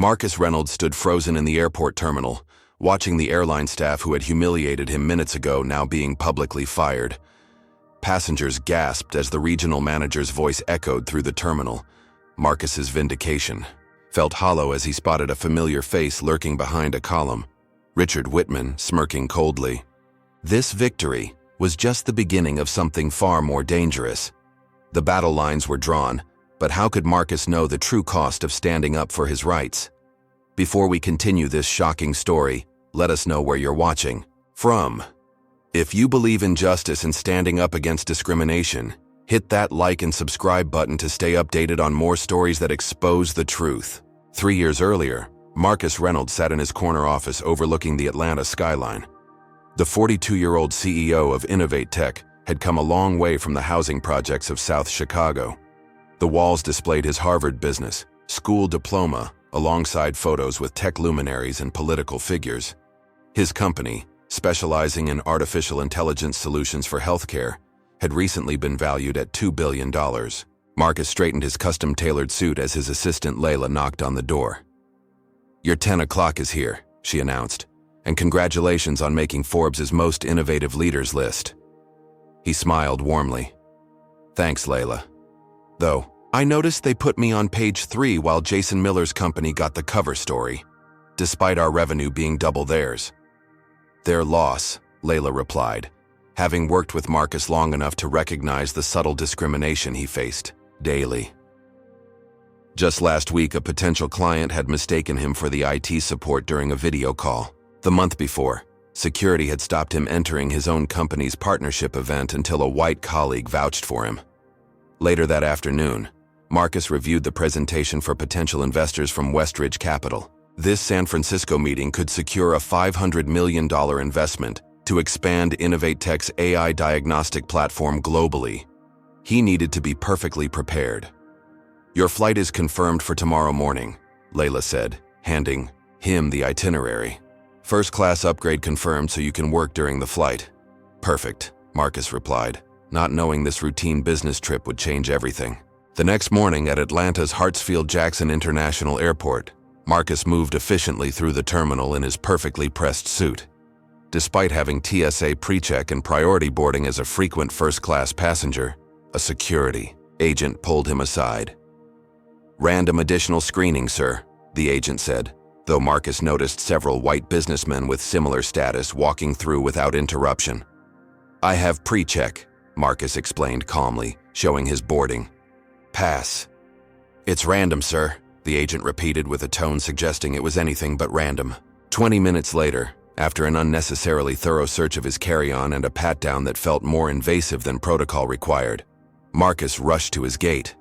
Marcus Reynolds stood frozen in the airport terminal, watching the airline staff who had humiliated him minutes ago now being publicly fired. Passengers gasped as the regional manager's voice echoed through the terminal. Marcus's vindication felt hollow as he spotted a familiar face lurking behind a column. Richard Whitman, smirking coldly. This victory was just the beginning of something far more dangerous. The battle lines were drawn, but how could Marcus know the true cost of standing up for his rights? Before we continue this shocking story, let us know where you're watching from. If you believe in justice and standing up against discrimination, hit that like and subscribe button to stay updated on more stories that expose the truth. 3 years earlier, Marcus Reynolds sat in his corner office overlooking the Atlanta skyline. The 42-year-old CEO of Innovate Tech had come a long way from the housing projects of South Chicago. The walls displayed his Harvard business school diploma alongside photos with tech luminaries and political figures. His company, specializing in artificial intelligence solutions for healthcare, had recently been valued at $2 billion. Marcus straightened his custom-tailored suit as his assistant Layla knocked on the door. "Your 10 o'clock is here," she announced, "and congratulations on making Forbes' Most Innovative Leaders list." He smiled warmly. "Thanks, Layla. Though, I noticed they put me on page 3 while Jason Miller's company got the cover story, despite our revenue being double theirs." "Their loss," Layla replied, having worked with Marcus long enough to recognize the subtle discrimination he faced daily. Just last week, a potential client had mistaken him for the IT support during a video call. The month before, security had stopped him entering his own company's partnership event until a white colleague vouched for him. Later that afternoon, Marcus reviewed the presentation for potential investors from Westridge Capital. This San Francisco meeting could secure a $500 million investment to expand Innovate Tech's AI diagnostic platform globally. He needed to be perfectly prepared. "Your flight is confirmed for tomorrow morning," Layla said, handing him the itinerary. "First-class upgrade confirmed so you can work during the flight." "Perfect," Marcus replied, not knowing this routine business trip would change everything. The next morning at Atlanta's Hartsfield-Jackson International Airport, Marcus moved efficiently through the terminal in his perfectly pressed suit. Despite having TSA pre-check and priority boarding as a frequent first-class passenger, a security agent pulled him aside. "Random additional screening, sir," the agent said, though Marcus noticed several white businessmen with similar status walking through without interruption. "I have pre-check," Marcus explained calmly, showing his boarding pass. "It's random, sir," the agent repeated with a tone suggesting it was anything but random. 20 minutes later, after an unnecessarily thorough search of his carry-on and a pat-down that felt more invasive than protocol required, Marcus rushed to his gate.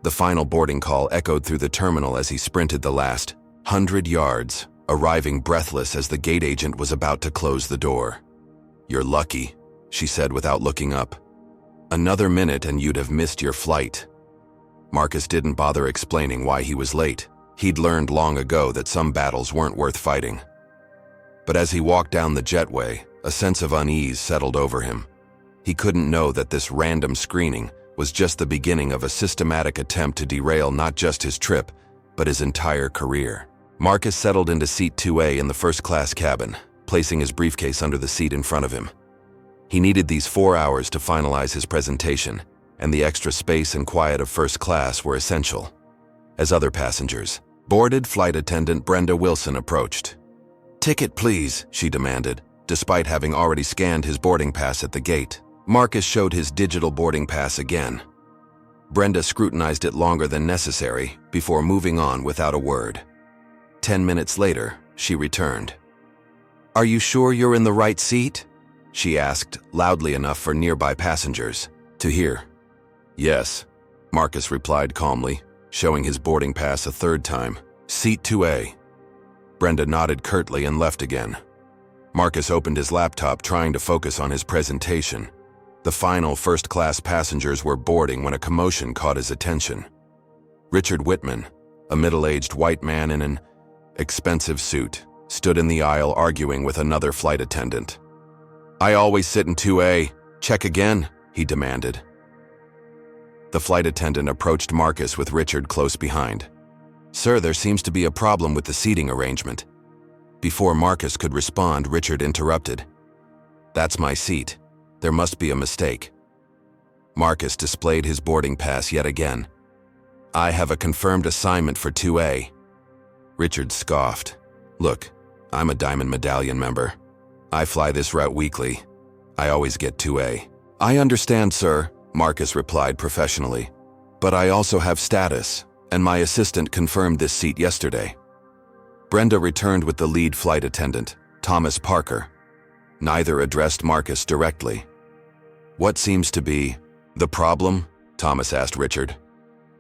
The final boarding call echoed through the terminal as he sprinted the last 100 yards, arriving breathless as the gate agent was about to close the door. "You're lucky," she said without looking up. "Another minute and you'd have missed your flight." Marcus didn't bother explaining why he was late. He'd learned long ago that some battles weren't worth fighting. But as he walked down the jetway, a sense of unease settled over him. He couldn't know that this random screening was just the beginning of a systematic attempt to derail not just his trip, but his entire career. Marcus settled into seat 2A in the first-class cabin, placing his briefcase under the seat in front of him. He needed these 4 hours to finalize his presentation, and the extra space and quiet of first class were essential. As other passengers boarded, flight attendant Brenda Wilson approached. "Ticket, please," she demanded, despite having already scanned his boarding pass at the gate. Marcus showed his digital boarding pass again. Brenda scrutinized it longer than necessary before moving on without a word. 10 minutes later, she returned. "Are you sure you're in the right seat?" she asked, loudly enough for nearby passengers to hear. "Yes," Marcus replied calmly, showing his boarding pass a third time. "Seat 2A." Brenda nodded curtly and left again. Marcus opened his laptop, trying to focus on his presentation. The final first-class passengers were boarding when a commotion caught his attention. Richard Whitman, a middle-aged white man in an expensive suit, stood in the aisle arguing with another flight attendant. "I always sit in 2A. Check again," he demanded. The flight attendant approached Marcus with Richard close behind. Sir, there seems to be a problem with the seating arrangement. Before Marcus could respond, Richard interrupted. That's my seat. There must be a mistake. Marcus displayed his boarding pass yet again. I have a confirmed assignment for 2A. Richard scoffed. Look, I'm a Diamond Medallion member. I fly this route weekly. I always get 2A. I understand, sir, Marcus replied professionally. But I also have status, and my assistant confirmed this seat yesterday. Brenda returned with the lead flight attendant, Thomas Parker. Neither addressed Marcus directly. What seems to be the problem? Thomas asked Richard.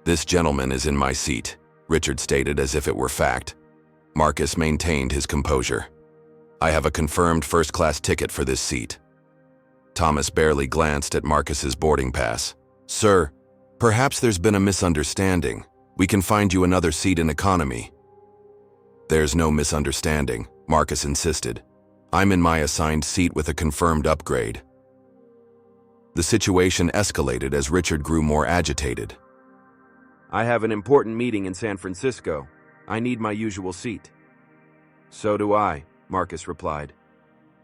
This gentleman is in my seat, Richard stated as if it were fact. Marcus maintained his composure. I have a confirmed first-class ticket for this seat. Thomas barely glanced at Marcus's boarding pass. Sir, perhaps there's been a misunderstanding. We can find you another seat in economy. There's no misunderstanding, Marcus insisted. I'm in my assigned seat with a confirmed upgrade. The situation escalated as Richard grew more agitated. I have an important meeting in San Francisco. I need my usual seat. So do I, Marcus replied.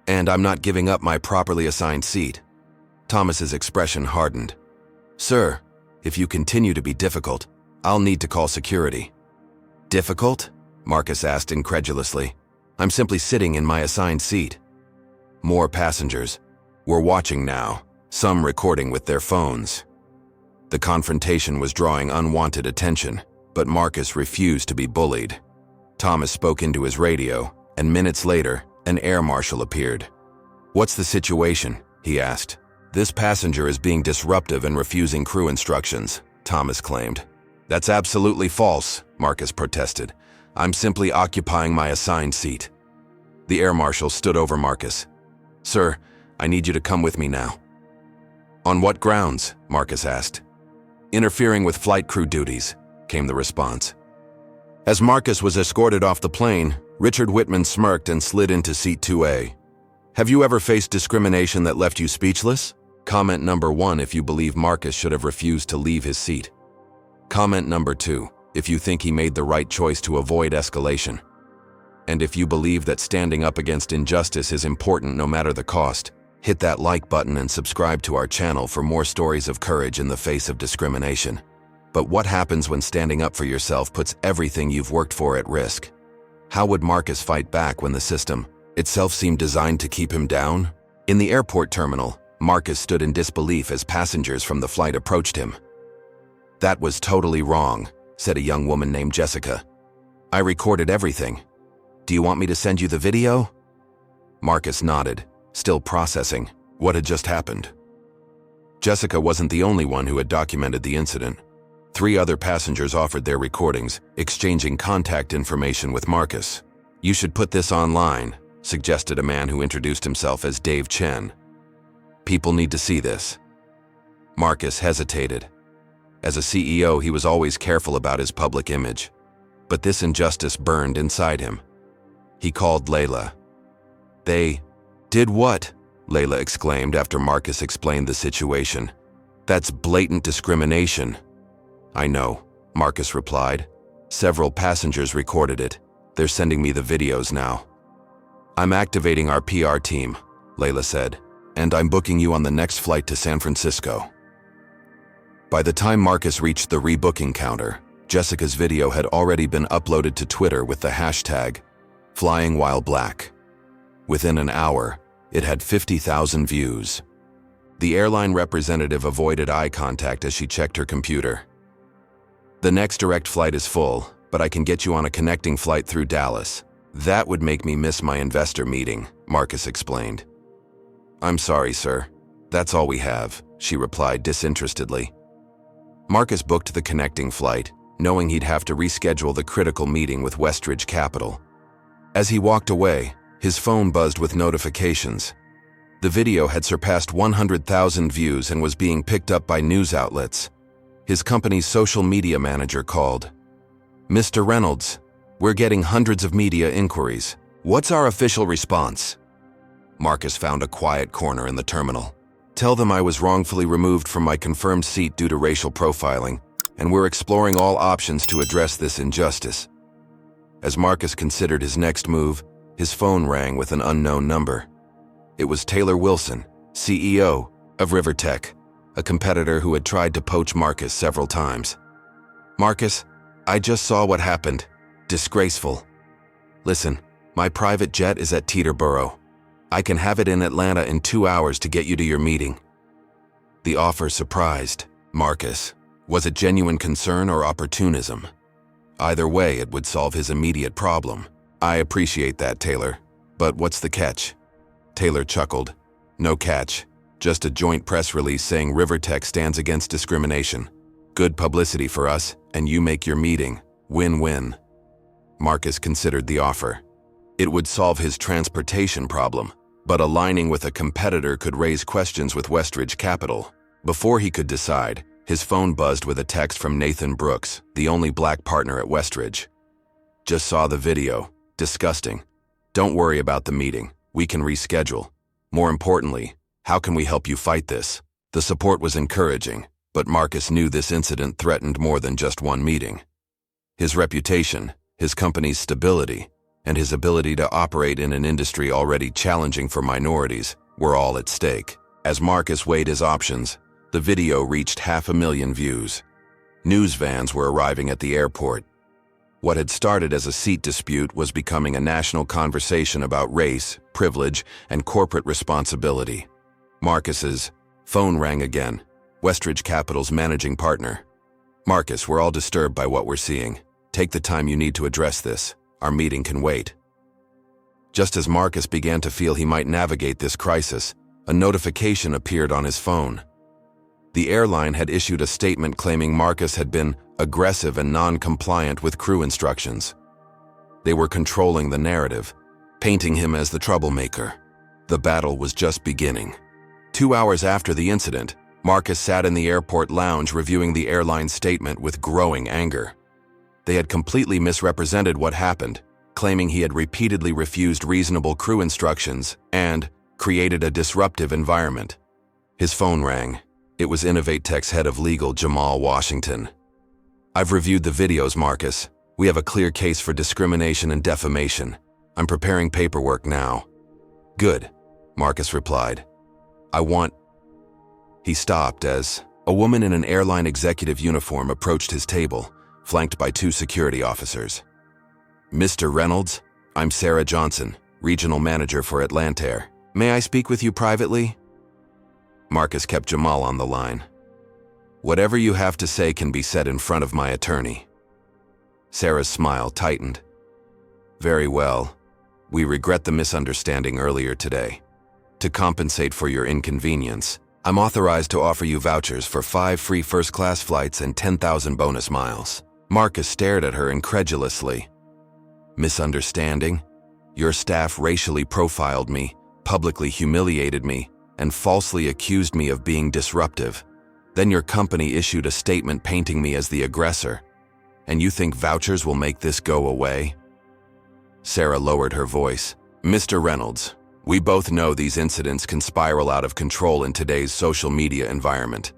And I'm not giving up my properly assigned seat. Thomas's expression hardened. Sir, if you continue to be difficult, I'll need to call security. Difficult? Marcus asked incredulously. I'm simply sitting in my assigned seat. More passengers were watching now, some recording with their phones. The confrontation was drawing unwanted attention, but Marcus refused to be bullied. Thomas spoke into his radio, and minutes later, an air marshal appeared. What's the situation? He asked. This passenger is being disruptive and refusing crew instructions, Thomas claimed. That's absolutely false, Marcus protested. I'm simply occupying my assigned seat. The air marshal stood over Marcus. Sir, I need you to come with me now. On what grounds? Marcus asked. Interfering with flight crew duties, came the response. As Marcus was escorted off the plane, Richard Whitman smirked and slid into seat 2A. Have you ever faced discrimination that left you speechless? Comment number 1 if you believe Marcus should have refused to leave his seat. Comment number 2 if you think he made the right choice to avoid escalation. And if you believe that standing up against injustice is important no matter the cost, hit that like button and subscribe to our channel for more stories of courage in the face of discrimination. But what happens when standing up for yourself puts everything you've worked for at risk? How would Marcus fight back when the system itself seemed designed to keep him down? In the airport terminal, Marcus stood in disbelief as passengers from the flight approached him. That was totally wrong, said a young woman named Jessica. I recorded everything. Do you want me to send you the video? Marcus nodded, still processing what had just happened. Jessica wasn't the only one who had documented the incident. 3 other passengers offered their recordings, exchanging contact information with Marcus. You should put this online, suggested a man who introduced himself as Dave Chen. People need to see this. Marcus hesitated. As a CEO, he was always careful about his public image. But this injustice burned inside him. He called Layla. They did what? Layla exclaimed after Marcus explained the situation. That's blatant discrimination. I know, Marcus replied. Several passengers recorded it. They're sending me the videos now. I'm activating our PR team, Layla said, and I'm booking you on the next flight to San Francisco. By the time Marcus reached the rebooking counter, Jessica's video had already been uploaded to Twitter with the hashtag #FlyingWhileBlack. Within an hour, it had 50,000 views. The airline representative avoided eye contact as she checked her computer. The next direct flight is full, but I can get you on a connecting flight through Dallas. That would make me miss my investor meeting, Marcus explained. I'm sorry, sir. That's all we have, she replied disinterestedly. Marcus booked the connecting flight, knowing he'd have to reschedule the critical meeting with Westridge Capital. As he walked away, his phone buzzed with notifications. The video had surpassed 100,000 views and was being picked up by news outlets. His company's social media manager called. Mr. Reynolds, we're getting hundreds of media inquiries. What's our official response? Marcus found a quiet corner in the terminal. Tell them I was wrongfully removed from my confirmed seat due to racial profiling. and we're exploring all options to address this injustice." As Marcus considered his next move, his phone rang with an unknown number. It was Taylor Wilson, CEO of Rivertech, a competitor who had tried to poach Marcus several times. "Marcus, I just saw what happened. Disgraceful. Listen, my private jet is at Teterboro. I can have it in Atlanta in 2 hours to get you to your meeting." The offer surprised Marcus. Was it genuine concern or opportunism? Either way, it would solve his immediate problem. "I appreciate that, Taylor. But what's the catch?" Taylor chuckled. "No catch. Just a joint press release saying Rivertech stands against discrimination. Good publicity for us, and you make your meeting. Win-win." Marcus considered the offer. It would solve his transportation problem, but aligning with a competitor could raise questions with Westridge Capital. Before he could decide, his phone buzzed with a text from Nathan Brooks, the only black partner at Westridge. "Just saw the video. Disgusting. Don't worry about the meeting. We can reschedule. More importantly, how can we help you fight this?" The support was encouraging, but Marcus knew this incident threatened more than just one meeting. His reputation, his company's stability, and his ability to operate in an industry already challenging for minorities were all at stake. As Marcus weighed his options, the video reached 500,000 views. News vans were arriving at the airport. What had started as a seat dispute was becoming a national conversation about race, privilege, and corporate responsibility. Marcus's phone rang again, Westridge Capital's managing partner. "Marcus, we're all disturbed by what we're seeing. Take the time you need to address this. Our meeting can wait." Just as Marcus began to feel he might navigate this crisis, a notification appeared on his phone. The airline had issued a statement claiming Marcus had been aggressive and non-compliant with crew instructions. They were controlling the narrative, painting him as the troublemaker. The battle was just beginning. 2 hours after the incident, Marcus sat in the airport lounge reviewing the airline statement with growing anger. They had completely misrepresented what happened, claiming he had repeatedly refused reasonable crew instructions and created a disruptive environment. His phone rang. It was InnovateTech's head of legal, Jamal Washington. "I've reviewed the videos, Marcus. We have a clear case for discrimination and defamation. I'm preparing paperwork now." "Good," Marcus replied. He stopped as a woman in an airline executive uniform approached his table, flanked by 2 security officers. "Mr. Reynolds, I'm Sarah Johnson, regional manager for Atlantair. May I speak with you privately?" Marcus kept Jamal on the line. "Whatever you have to say can be said in front of my attorney." Sarah's smile tightened. "Very well. We regret the misunderstanding earlier today. To compensate for your inconvenience, I'm authorized to offer you vouchers for 5 free first-class flights and 10,000 bonus miles." Marcus stared at her incredulously. "Misunderstanding? Your staff racially profiled me, publicly humiliated me, and falsely accused me of being disruptive. Then your company issued a statement painting me as the aggressor. And you think vouchers will make this go away?" Sarah lowered her voice. "Mr. Reynolds, we both know these incidents can spiral out of control in today's social media environment.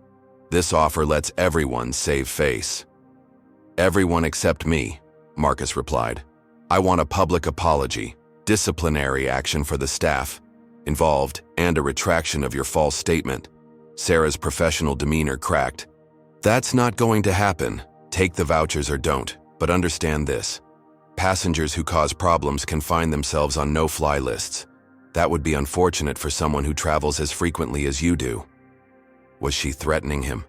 This offer lets everyone save face." "Everyone except me," Marcus replied. "I want a public apology, disciplinary action for the staff involved, and a retraction of your false statement." Sarah's professional demeanor cracked. "That's not going to happen. Take the vouchers or don't, but understand this. Passengers who cause problems can find themselves on no-fly lists. That would be unfortunate for someone who travels as frequently as you do." Was she threatening him?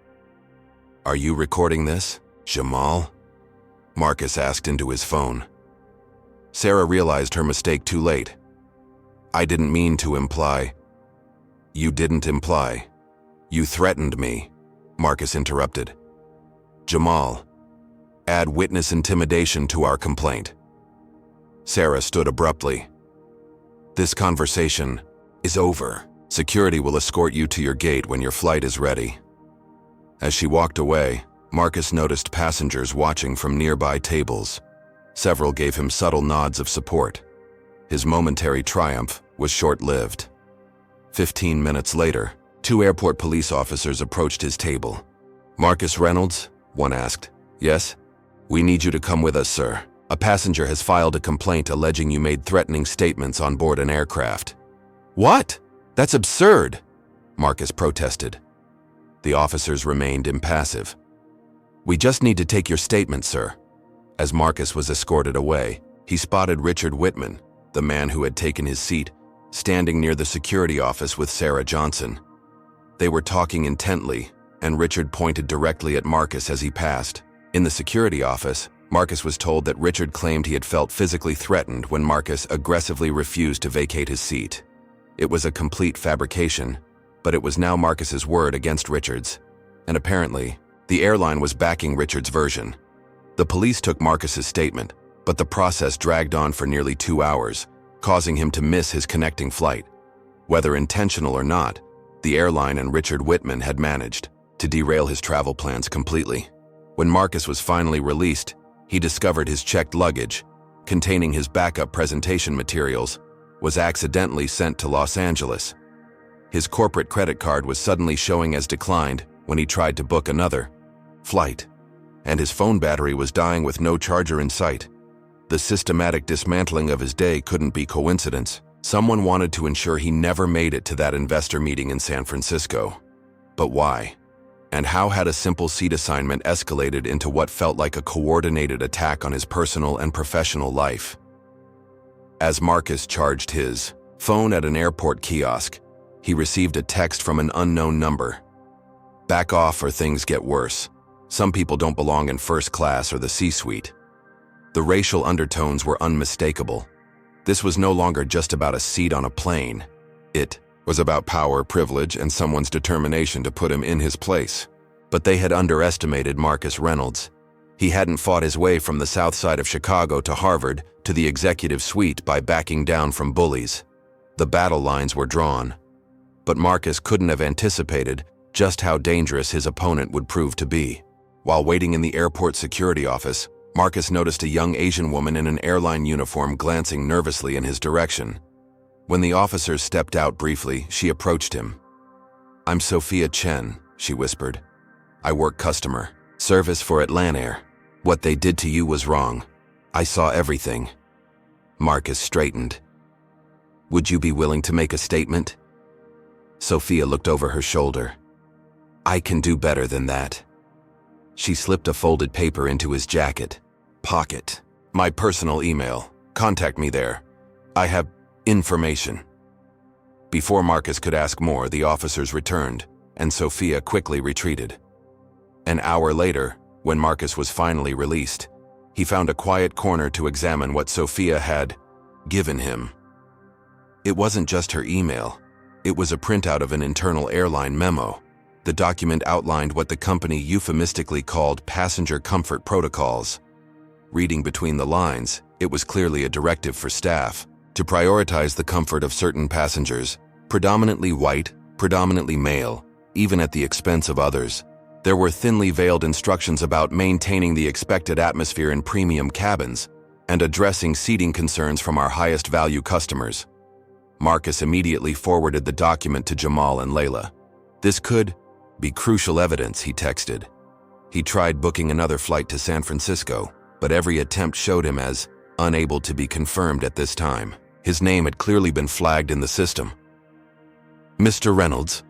"Are you recording this, Jamal?" Marcus asked into his phone. Sarah realized her mistake too late. "I didn't mean to imply." "You didn't imply. You threatened me," Marcus interrupted. "Jamal, add witness intimidation to our complaint." Sarah stood abruptly. "This conversation is over. Security will escort you to your gate when your flight is ready." As she walked away, Marcus noticed passengers watching from nearby tables. Several gave him subtle nods of support. His momentary triumph was short-lived. 15 minutes later, 2 airport police officers approached his table. "Marcus Reynolds, one asked. Yes? We need you to come with us, sir. A passenger has filed a complaint alleging you made threatening statements on board an aircraft. What? That's absurd, Marcus protested. The officers remained impassive. We just need to take your statement, sir. As Marcus was escorted away, he spotted Richard Whitman, the man who had taken his seat, standing near the security office with Sarah Johnson. They were talking intently, and Richard pointed directly at Marcus as he passed. In the security office, Marcus was told that Richard claimed he had felt physically threatened when Marcus aggressively refused to vacate his seat. It was a complete fabrication, but it was now Marcus's word against Richard's, and apparently, the airline was backing Richard's version. The police took Marcus's statement, but the process dragged on for nearly 2 hours, causing him to miss his connecting flight. Whether intentional or not, the airline and Richard Whitman had managed to derail his travel plans completely. When Marcus was finally released, he discovered his checked luggage, containing his backup presentation materials, was accidentally sent to Los Angeles. His corporate credit card was suddenly showing as declined when he tried to book another flight, and his phone battery was dying with no charger in sight. The systematic dismantling of his day couldn't be coincidence. Someone wanted to ensure he never made it to that investor meeting in San Francisco. But why? And how had a simple seat assignment escalated into what felt like a coordinated attack on his personal and professional life? As Marcus charged his phone at an airport kiosk, he received a text from an unknown number. Back off or things get worse. Some people don't belong in first class or the C-suite. The racial undertones were unmistakable. This was no longer just about a seat on a plane. It was about power, privilege, and someone's determination to put him in his place. But they had underestimated Marcus Reynolds. He hadn't fought his way from the south side of Chicago to Harvard to the executive suite by backing down from bullies. The battle lines were drawn. But Marcus couldn't have anticipated just how dangerous his opponent would prove to be. While waiting in the airport security office, Marcus noticed a young Asian woman in an airline uniform glancing nervously in his direction. When the officers stepped out briefly, she approached him. "I'm Sophia Chen," she whispered. "I work customer service for Atlantair. What they did to you was wrong. I saw everything." Marcus straightened. "Would you be willing to make a statement?" Sophia looked over her shoulder. "I can do better than that." She slipped a folded paper into his jacket pocket. "My personal email. Contact me there. I have information." Before Marcus could ask more, the officers returned, and Sophia quickly retreated. An hour later, when Marcus was finally released, he found a quiet corner to examine what Sophia had given him. It wasn't just her email. It was a printout of an internal airline memo. The document outlined what the company euphemistically called passenger comfort protocols. Reading between the lines, it was clearly a directive for staff to prioritize the comfort of certain passengers, predominantly white, predominantly male, even at the expense of others. There were thinly veiled instructions about maintaining the expected atmosphere in premium cabins and addressing seating concerns from our highest value customers. Marcus immediately forwarded the document to Jamal and Layla. "This could be crucial evidence," he texted. He tried booking another flight to San Francisco, but every attempt showed him as unable to be confirmed at this time. His name had clearly been flagged in the system. "Mr. Reynolds."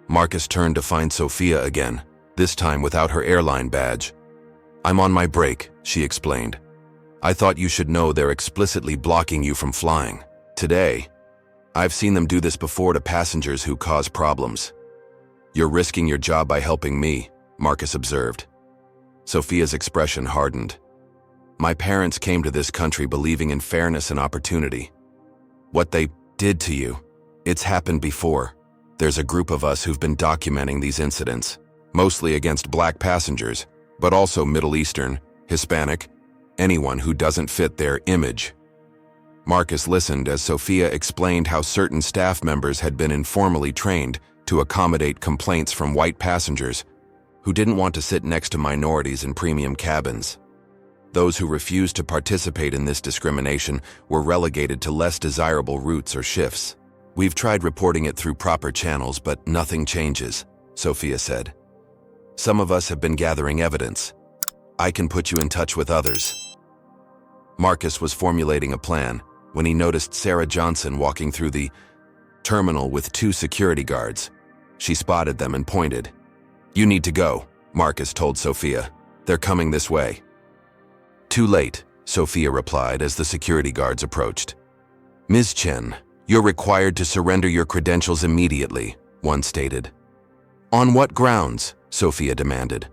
Marcus turned to find Sophia again, this time without her airline badge. "I'm on my break," she explained. "I thought you should know they're explicitly blocking you from flying. Today, I've seen them do this before to passengers who cause problems." "You're risking your job by helping me," Marcus observed. Sophia's expression hardened. "My parents came to this country believing in fairness and opportunity. What they did to you, it's happened before. There's a group of us who've been documenting these incidents, mostly against black passengers, but also Middle Eastern, Hispanic, anyone who doesn't fit their image." Marcus listened as Sophia explained how certain staff members had been informally trained to accommodate complaints from white passengers who didn't want to sit next to minorities in premium cabins. Those who refused to participate in this discrimination were relegated to less desirable routes or shifts. "We've tried reporting it through proper channels, but nothing changes," Sophia said. Some of us have been gathering evidence. I can put you in touch with others." Marcus was formulating a plan when he noticed Sarah Johnson walking through the terminal with 2 security guards. She spotted them and pointed. "You need to go," Marcus told Sophia. "They're coming this way." "Too late," Sophia replied as the security guards approached. "Ms. Chen, you're required to surrender your credentials immediately," one stated. "On what grounds?" Sophia demanded.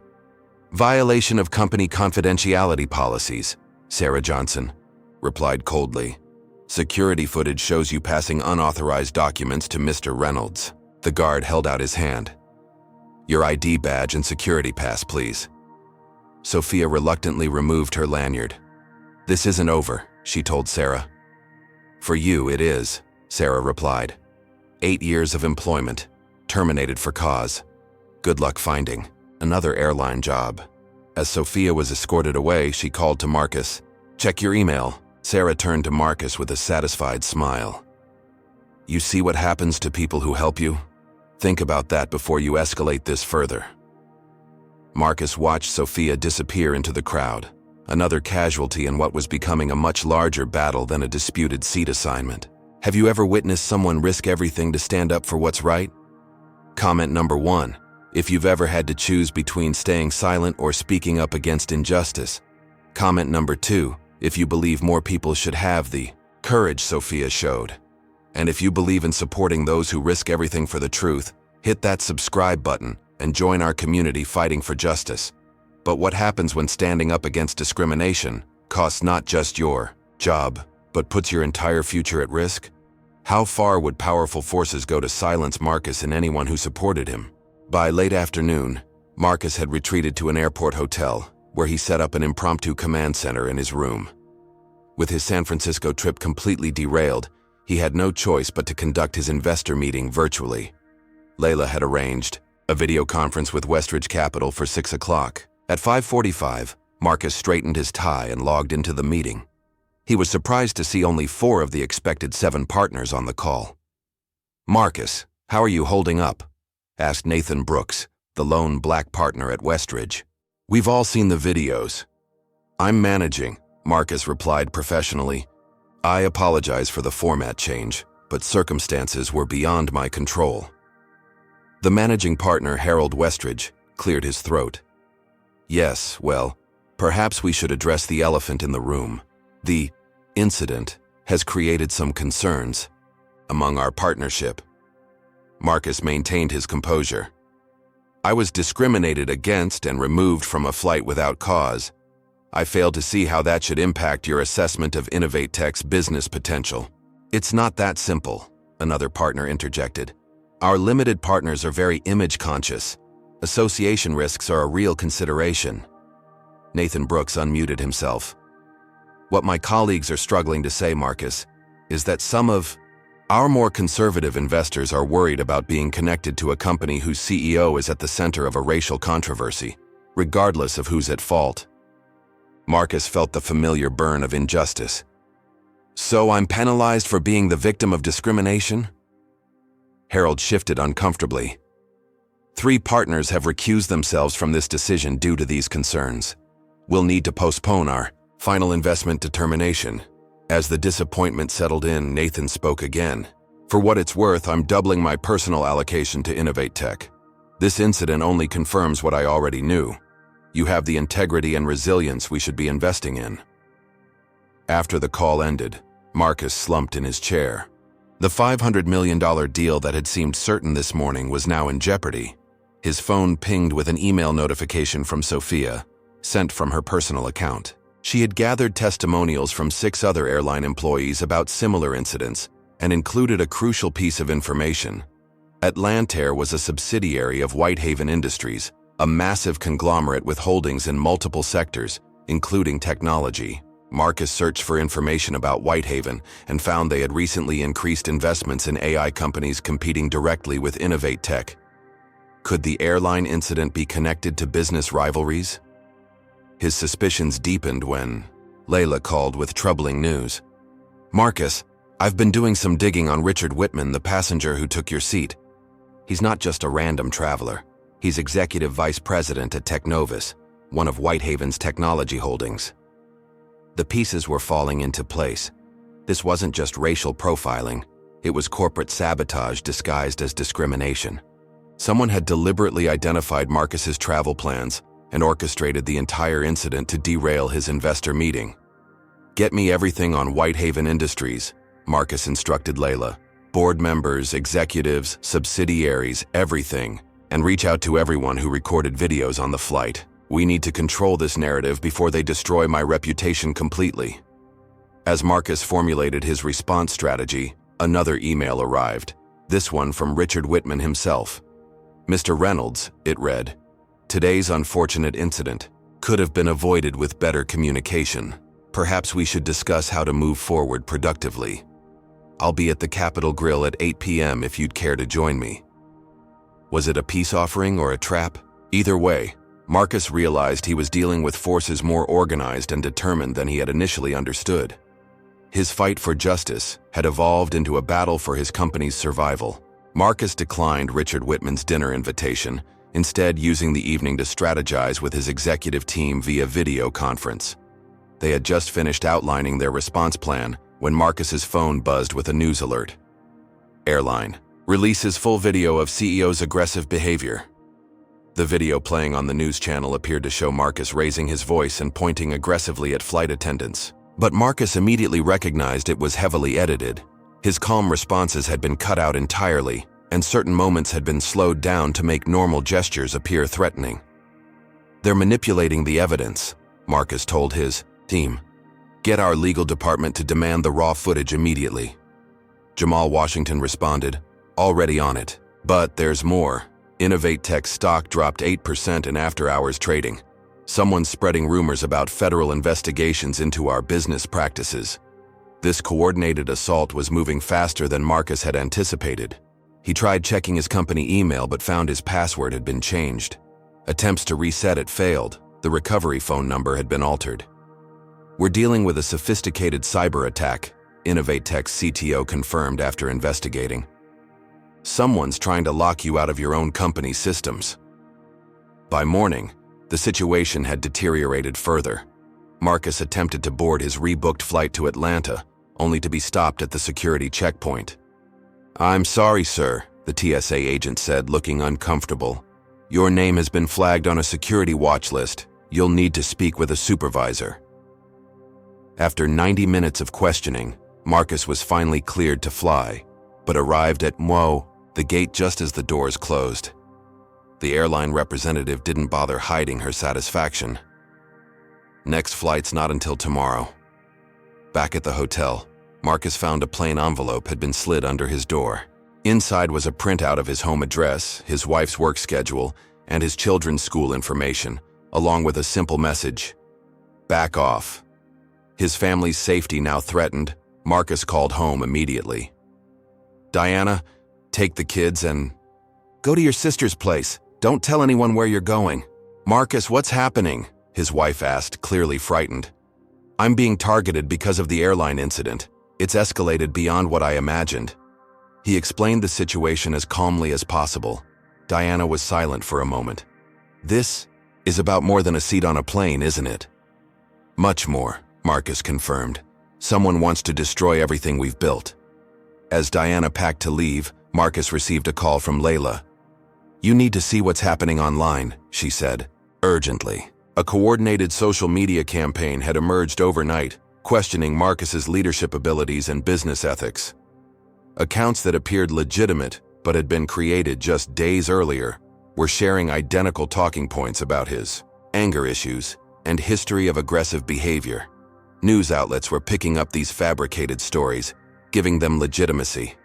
"Violation of company confidentiality policies," Sarah Johnson replied coldly. "Security footage shows you passing unauthorized documents to Mr. Reynolds." The guard held out his hand. "Your ID badge and security pass, please." Sophia reluctantly removed her lanyard. "This isn't over," she told Sarah. "For you, it is," Sarah replied. 8 years of employment, terminated for cause. Good luck finding another airline job." As Sophia was escorted away, she called to Marcus. "Check your email." Sarah turned to Marcus with a satisfied smile. "You see what happens to people who help you? Think about that before you escalate this further." Marcus watched Sophia disappear into the crowd, another casualty in what was becoming a much larger battle than a disputed seat assignment. Have you ever witnessed someone risk everything to stand up for what's right? Comment number 1. If you've ever had to choose between staying silent or speaking up against injustice. Comment number 2. If you believe more people should have the courage Sophia showed. And if you believe in supporting those who risk everything for the truth, hit that subscribe button and join our community fighting for justice. But what happens when standing up against discrimination costs not just your job, but puts your entire future at risk? How far would powerful forces go to silence Marcus and anyone who supported him? By late afternoon, Marcus had retreated to an airport hotel, where he set up an impromptu command center in his room. With his San Francisco trip completely derailed, he had no choice but to conduct his investor meeting virtually. Layla had arranged a video conference with Westridge Capital for 6 o'clock. At 5:45, Marcus straightened his tie and logged into the meeting. He was surprised to see only 4 of the expected 7 partners on the call. "Marcus, how are you holding up?" asked Nathan Brooks, the lone black partner at Westridge. "We've all seen the videos." "I'm managing," Marcus replied professionally. "I apologize for the format change, but circumstances were beyond my control." The managing partner, Harold Westridge, cleared his throat. "Yes, well, perhaps we should address the elephant in the room. The incident has created some concerns among our partnership." Marcus maintained his composure. "I was discriminated against and removed from a flight without cause. I fail to see how that should impact your assessment of Innovate Tech's business potential." "It's not that simple," another partner interjected. "Our limited partners are very image-conscious. Association risks are a real consideration." Nathan Brooks unmuted himself. "What my colleagues are struggling to say, Marcus, is that some of our more conservative investors are worried about being connected to a company whose CEO is at the center of a racial controversy, regardless of who's at fault." Marcus felt the familiar burn of injustice. "So I'm penalized for being the victim of discrimination?" Harold shifted uncomfortably. 3 partners have recused themselves from this decision due to these concerns. We'll need to postpone our final investment determination. As the disappointment settled in, Nathan spoke again. "For what it's worth, I'm doubling my personal allocation to Innovate Tech. This incident only confirms what I already knew. You have the integrity and resilience we should be investing in." After the call ended, Marcus slumped in his chair. The $500 million deal that had seemed certain this morning was now in jeopardy. His phone pinged with an email notification from Sophia, sent from her personal account. She had gathered testimonials from 6 other airline employees about similar incidents and included a crucial piece of information. Atlantair was a subsidiary of Whitehaven Industries, a massive conglomerate with holdings in multiple sectors, including technology. Marcus searched for information about Whitehaven and found they had recently increased investments in AI companies competing directly with Innovate Tech. Could the airline incident be connected to business rivalries? His suspicions deepened when Layla called with troubling news. "Marcus, I've been doing some digging on Richard Whitman, the passenger who took your seat. He's not just a random traveler. He's executive vice president at Technovus, one of Whitehaven's technology holdings. The pieces were falling into place. This wasn't just racial profiling, it was corporate sabotage disguised as discrimination. Someone had deliberately identified Marcus's travel plans and orchestrated the entire incident to derail his investor meeting. "Get me everything on Whitehaven Industries," Marcus instructed Layla. "Board members, executives, subsidiaries, everything. And reach out to everyone who recorded videos on the flight. We need to control this narrative before they destroy my reputation completely." As Marcus formulated his response strategy, another email arrived, this one from Richard Whitman himself. "Mr. Reynolds," it read, "today's unfortunate incident could have been avoided with better communication. Perhaps we should discuss how to move forward productively. I'll be at the Capitol Grill at 8 p.m. if you'd care to join me." Was it a peace offering or a trap? Either way, Marcus realized he was dealing with forces more organized and determined than he had initially understood. His fight for justice had evolved into a battle for his company's survival. Marcus declined Richard Whitman's dinner invitation, instead using the evening to strategize with his executive team via video conference. They had just finished outlining their response plan when Marcus's phone buzzed with a news alert. Airline releases full video of CEO's aggressive behavior. The video playing on the news channel appeared to show Marcus raising his voice and pointing aggressively at flight attendants. But Marcus immediately recognized it was heavily edited. His calm responses had been cut out entirely, and certain moments had been slowed down to make normal gestures appear threatening. "They're manipulating the evidence," Marcus told his team. "Get our legal department to demand the raw footage immediately." Jamal Washington responded, "Already on it. But there's more. Innovate Tech's stock dropped 8% in after-hours trading. Someone's spreading rumors about federal investigations into our business practices." This coordinated assault was moving faster than Marcus had anticipated. He tried checking his company email but found his password had been changed. Attempts to reset it failed. The recovery phone number had been altered. "We're dealing with a sophisticated cyber attack," Innovate Tech's CTO confirmed after investigating. "Someone's trying to lock you out of your own company's systems." By morning, the situation had deteriorated further. Marcus attempted to board his rebooked flight to Atlanta, only to be stopped at the security checkpoint. "I'm sorry, sir," the TSA agent said, looking uncomfortable. "Your name has been flagged on a security watch list. You'll need to speak with a supervisor." After 90 minutes of questioning, Marcus was finally cleared to fly, but arrived at the gate just as the doors closed. The airline representative didn't bother hiding her satisfaction. "Next flight's not until tomorrow." Back at the hotel, Marcus found a plain envelope had been slid under his door. Inside was a printout of his home address, his wife's work schedule, and his children's school information, along with a simple message: "Back off." His family's safety now threatened, Marcus called home immediately. "Diana, take the kids and go to your sister's place. Don't tell anyone where you're going." "Marcus, what's happening?" his wife asked, clearly frightened. "I'm being targeted because of the airline incident. It's escalated beyond what I imagined." He explained the situation as calmly as possible. Diana was silent for a moment. "This is about more than a seat on a plane, isn't it?" "Much more," Marcus confirmed. "Someone wants to destroy everything we've built." As Diana packed to leave, Marcus received a call from Layla. "You need to see what's happening online," she said, urgently. A coordinated social media campaign had emerged overnight, questioning Marcus's leadership abilities and business ethics. Accounts that appeared legitimate but had been created just days earlier were sharing identical talking points about his anger issues and history of aggressive behavior. News outlets were picking up these fabricated stories, giving them legitimacy.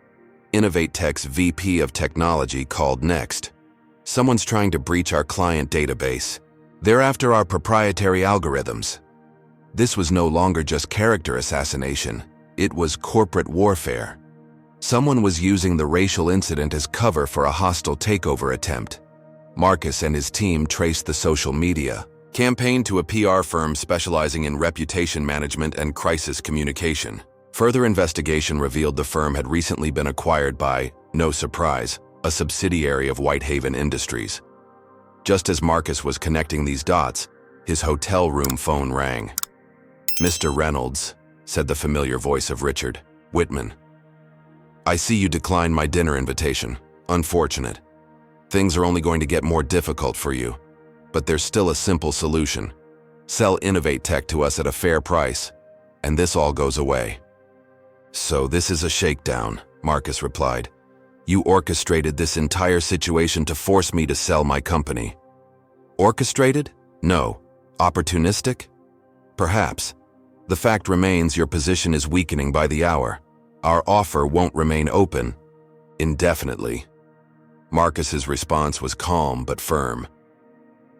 Innovate Tech's VP of Technology called next. "Someone's trying to breach our client database. They're after our proprietary algorithms." This was no longer just character assassination, it was corporate warfare. Someone was using the racial incident as cover for a hostile takeover attempt. Marcus and his team traced the social media campaign to a PR firm specializing in reputation management and crisis communication. Further investigation revealed the firm had recently been acquired by, no surprise, a subsidiary of Whitehaven Industries. Just as Marcus was connecting these dots, his hotel room phone rang. "Mr. Reynolds," said the familiar voice of Richard Whitman. "I see you declined my dinner invitation. Unfortunate. Things are only going to get more difficult for you. But there's still a simple solution. Sell Innovate Tech to us at a fair price, and this all goes away." "So this is a shakedown," Marcus replied. "You orchestrated this entire situation to force me to sell my company." "Orchestrated? No. Opportunistic? Perhaps. The fact remains your position is weakening by the hour. Our offer won't remain open indefinitely." Marcus's response was calm but firm.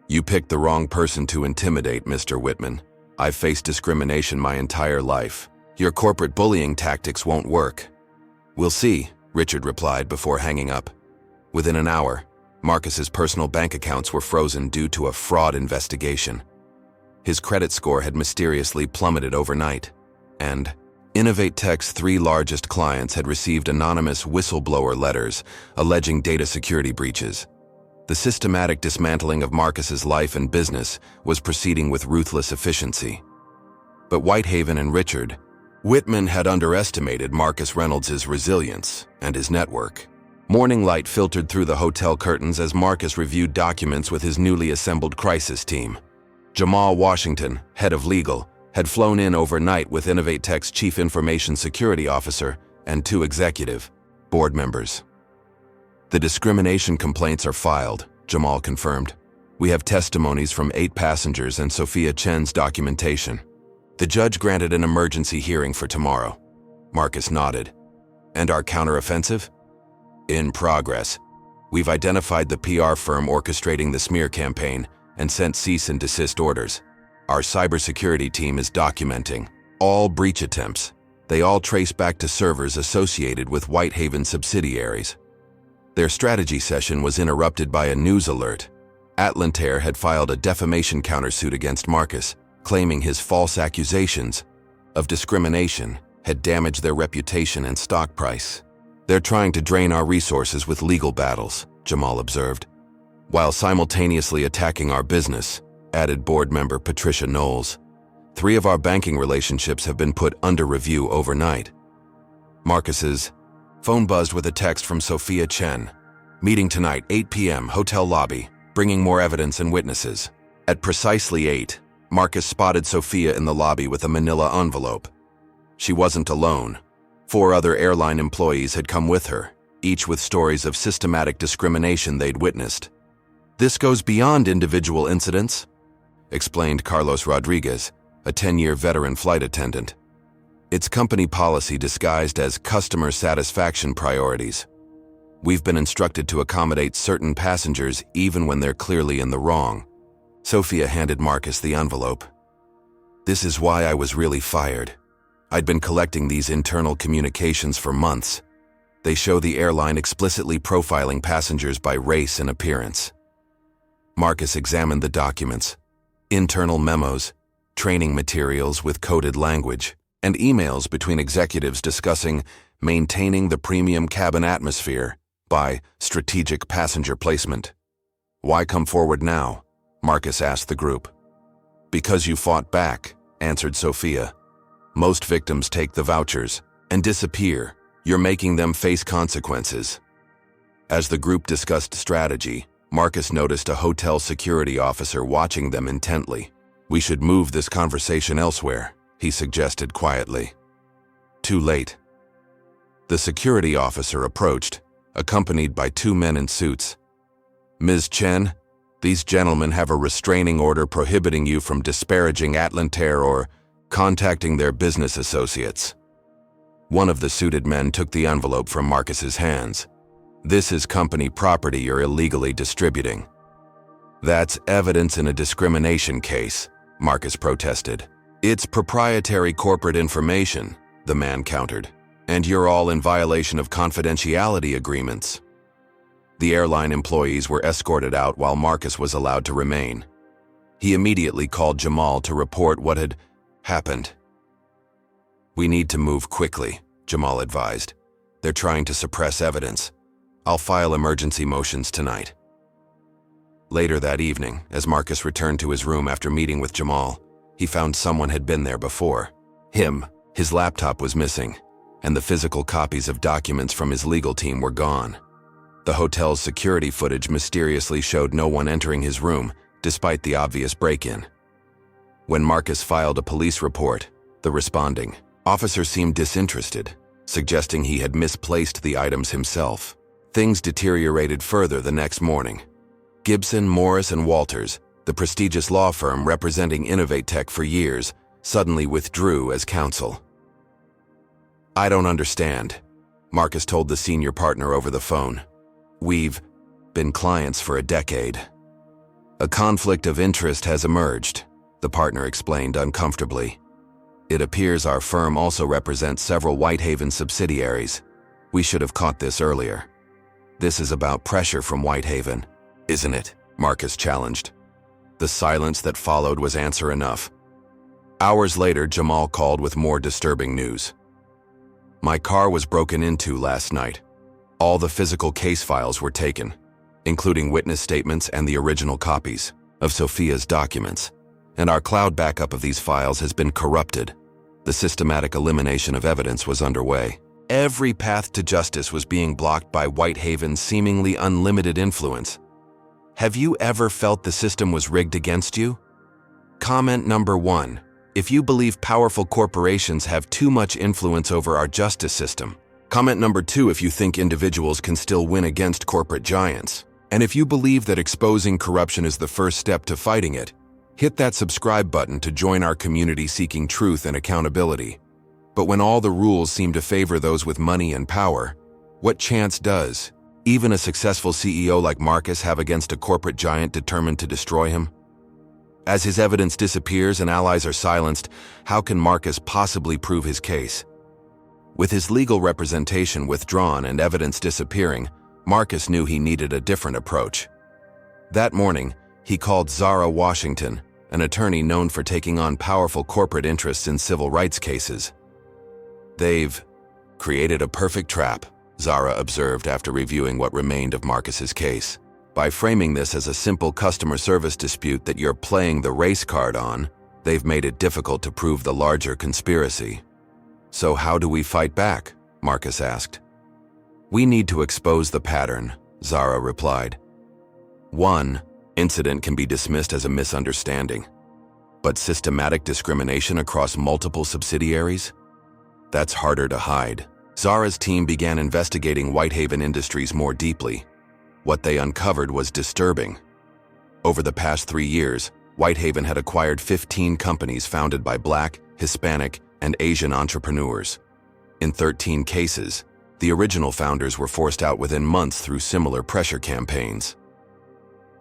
"You picked the wrong person to intimidate, Mr. Whitman. I've faced discrimination my entire life. Your corporate bullying tactics won't work." "We'll see," Richard replied before hanging up. Within an hour, Marcus's personal bank accounts were frozen due to a fraud investigation. His credit score had mysteriously plummeted overnight, and Innovate Tech's 3 largest clients had received anonymous whistleblower letters alleging data security breaches. The systematic dismantling of Marcus's life and business was proceeding with ruthless efficiency. But Whitehaven and Richard Whitman had underestimated Marcus Reynolds' resilience and his network. Morning light filtered through the hotel curtains as Marcus reviewed documents with his newly assembled crisis team. Jamal Washington, head of legal, had flown in overnight with Innovate Tech's chief information security officer and 2 executive board members. "The discrimination complaints are filed," Jamal confirmed. "We have testimonies from 8 passengers and Sophia Chen's documentation. The judge granted an emergency hearing for tomorrow." Marcus nodded. "And our counteroffensive?" "In progress. We've identified the PR firm orchestrating the smear campaign and sent cease and desist orders. Our cybersecurity team is documenting all breach attempts. They all trace back to servers associated with Whitehaven subsidiaries." Their strategy session was interrupted by a news alert. Attendant had filed a defamation countersuit against Marcus, claiming his false accusations of discrimination had damaged their reputation and stock price. "They're trying to drain our resources with legal battles," Jamal observed, "while simultaneously attacking our business," added board member Patricia Knowles. "3 of our banking relationships have been put under review overnight." Marcus's phone buzzed with a text from Sophia Chen. "Meeting tonight, 8 p.m., hotel lobby, bringing more evidence and witnesses." At precisely 8, Marcus spotted Sophia in the lobby with a manila envelope. She wasn't alone. 4 other airline employees had come with her, each with stories of systematic discrimination they'd witnessed. "This goes beyond individual incidents," explained Carlos Rodriguez, a 10-year veteran flight attendant. "It's company policy disguised as customer satisfaction priorities. We've been instructed to accommodate certain passengers even when they're clearly in the wrong." Sophia handed Marcus the envelope. "This is why I was really fired. I'd been collecting these internal communications for months. They show the airline explicitly profiling passengers by race and appearance." Marcus examined the documents. Internal memos, training materials with coded language, and emails between executives discussing maintaining the premium cabin atmosphere by strategic passenger placement. "Why come forward now?" Marcus asked the group. "Because you fought back," answered Sophia. "Most victims take the vouchers and disappear. You're making them face consequences." As the group discussed strategy, Marcus noticed a hotel security officer watching them intently. "We should move this conversation elsewhere," he suggested quietly. Too late. The security officer approached, accompanied by 2 men in suits. "Ms. Chen, these gentlemen have a restraining order prohibiting you from disparaging Attendant or contacting their business associates." One of the suited men took the envelope from Marcus's hands. "This is company property you're illegally distributing." "That's evidence in a discrimination case," Marcus protested. "It's proprietary corporate information," the man countered, "and you're all in violation of confidentiality agreements." The airline employees were escorted out while Marcus was allowed to remain. He immediately called Jamal to report what had happened. "We need to move quickly," Jamal advised. "They're trying to suppress evidence. I'll file emergency motions tonight." Later that evening, as Marcus returned to his room after meeting with Jamal, he found someone had been there before. His laptop was missing, and the physical copies of documents from his legal team were gone. The hotel's security footage mysteriously showed no one entering his room, despite the obvious break-in. When Marcus filed a police report, the responding officer seemed disinterested, suggesting he had misplaced the items himself. Things deteriorated further the next morning. Gibson, Morris, and Walters, the prestigious law firm representing InnovateTech for years, suddenly withdrew as counsel. "I don't understand," Marcus told the senior partner over the phone. "We've been clients for a decade." "A conflict of interest has emerged," the partner explained uncomfortably. "It appears our firm also represents several Whitehaven subsidiaries. We should have caught this earlier." "This is about pressure from Whitehaven, isn't it?" Marcus challenged. The silence that followed was answer enough. Hours later, Jamal called with more disturbing news. "My car was broken into last night. All the physical case files were taken, including witness statements and the original copies of Sophia's documents. And our cloud backup of these files has been corrupted. The systematic elimination of evidence was underway. Every path to justice was being blocked by Whitehaven's seemingly unlimited influence. Have you ever felt the system was rigged against you? Comment number 1. If you believe powerful corporations have too much influence over our justice system. Comment number 2 if you think individuals can still win against corporate giants. And if you believe that exposing corruption is the first step to fighting it, hit that subscribe button to join our community seeking truth and accountability. But when all the rules seem to favor those with money and power, what chance does even a successful CEO like Marcus have against a corporate giant determined to destroy him? As his evidence disappears and allies are silenced, how can Marcus possibly prove his case? With his legal representation withdrawn and evidence disappearing, Marcus knew he needed a different approach. That morning, he called Zara Washington, an attorney known for taking on powerful corporate interests in civil rights cases. "They've created a perfect trap," Zara observed after reviewing what remained of Marcus's case. "By framing this as a simple customer service dispute that you're playing the race card on, they've made it difficult to prove the larger conspiracy." "So how do we fight back?" Marcus asked. "We need to expose the pattern," Zara replied. One incident can be dismissed as a misunderstanding, but systematic discrimination across multiple subsidiaries? That's harder to hide. Zara's team began investigating Whitehaven Industries more deeply. What they uncovered was disturbing. Over the past 3 years, Whitehaven had acquired 15 companies founded by Black, Hispanic, and Asian entrepreneurs. In 13 cases, the original founders were forced out within months through similar pressure campaigns.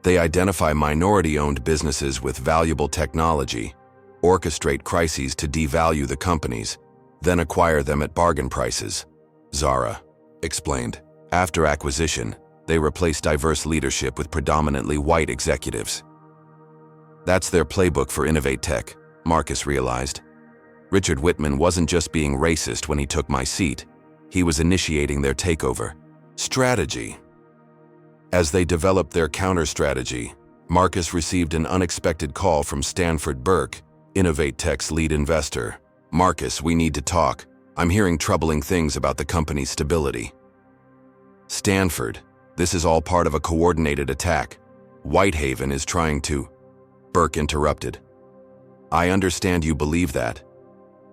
They identify minority-owned businesses with valuable technology, orchestrate crises to devalue the companies, then acquire them at bargain prices, Zara explained. After acquisition, they replace diverse leadership with predominantly white executives. That's their playbook for InnovateTech, Marcus realized. Richard Whitman wasn't just being racist when he took my seat. He was initiating their takeover strategy. As they developed their counter-strategy, Marcus received an unexpected call from Stanford Burke, InnovateTech's lead investor. "Marcus, we need to talk. I'm hearing troubling things about the company's stability." "Stanford, this is all part of a coordinated attack. Whitehaven is trying to..." Burke interrupted. "I understand you believe that,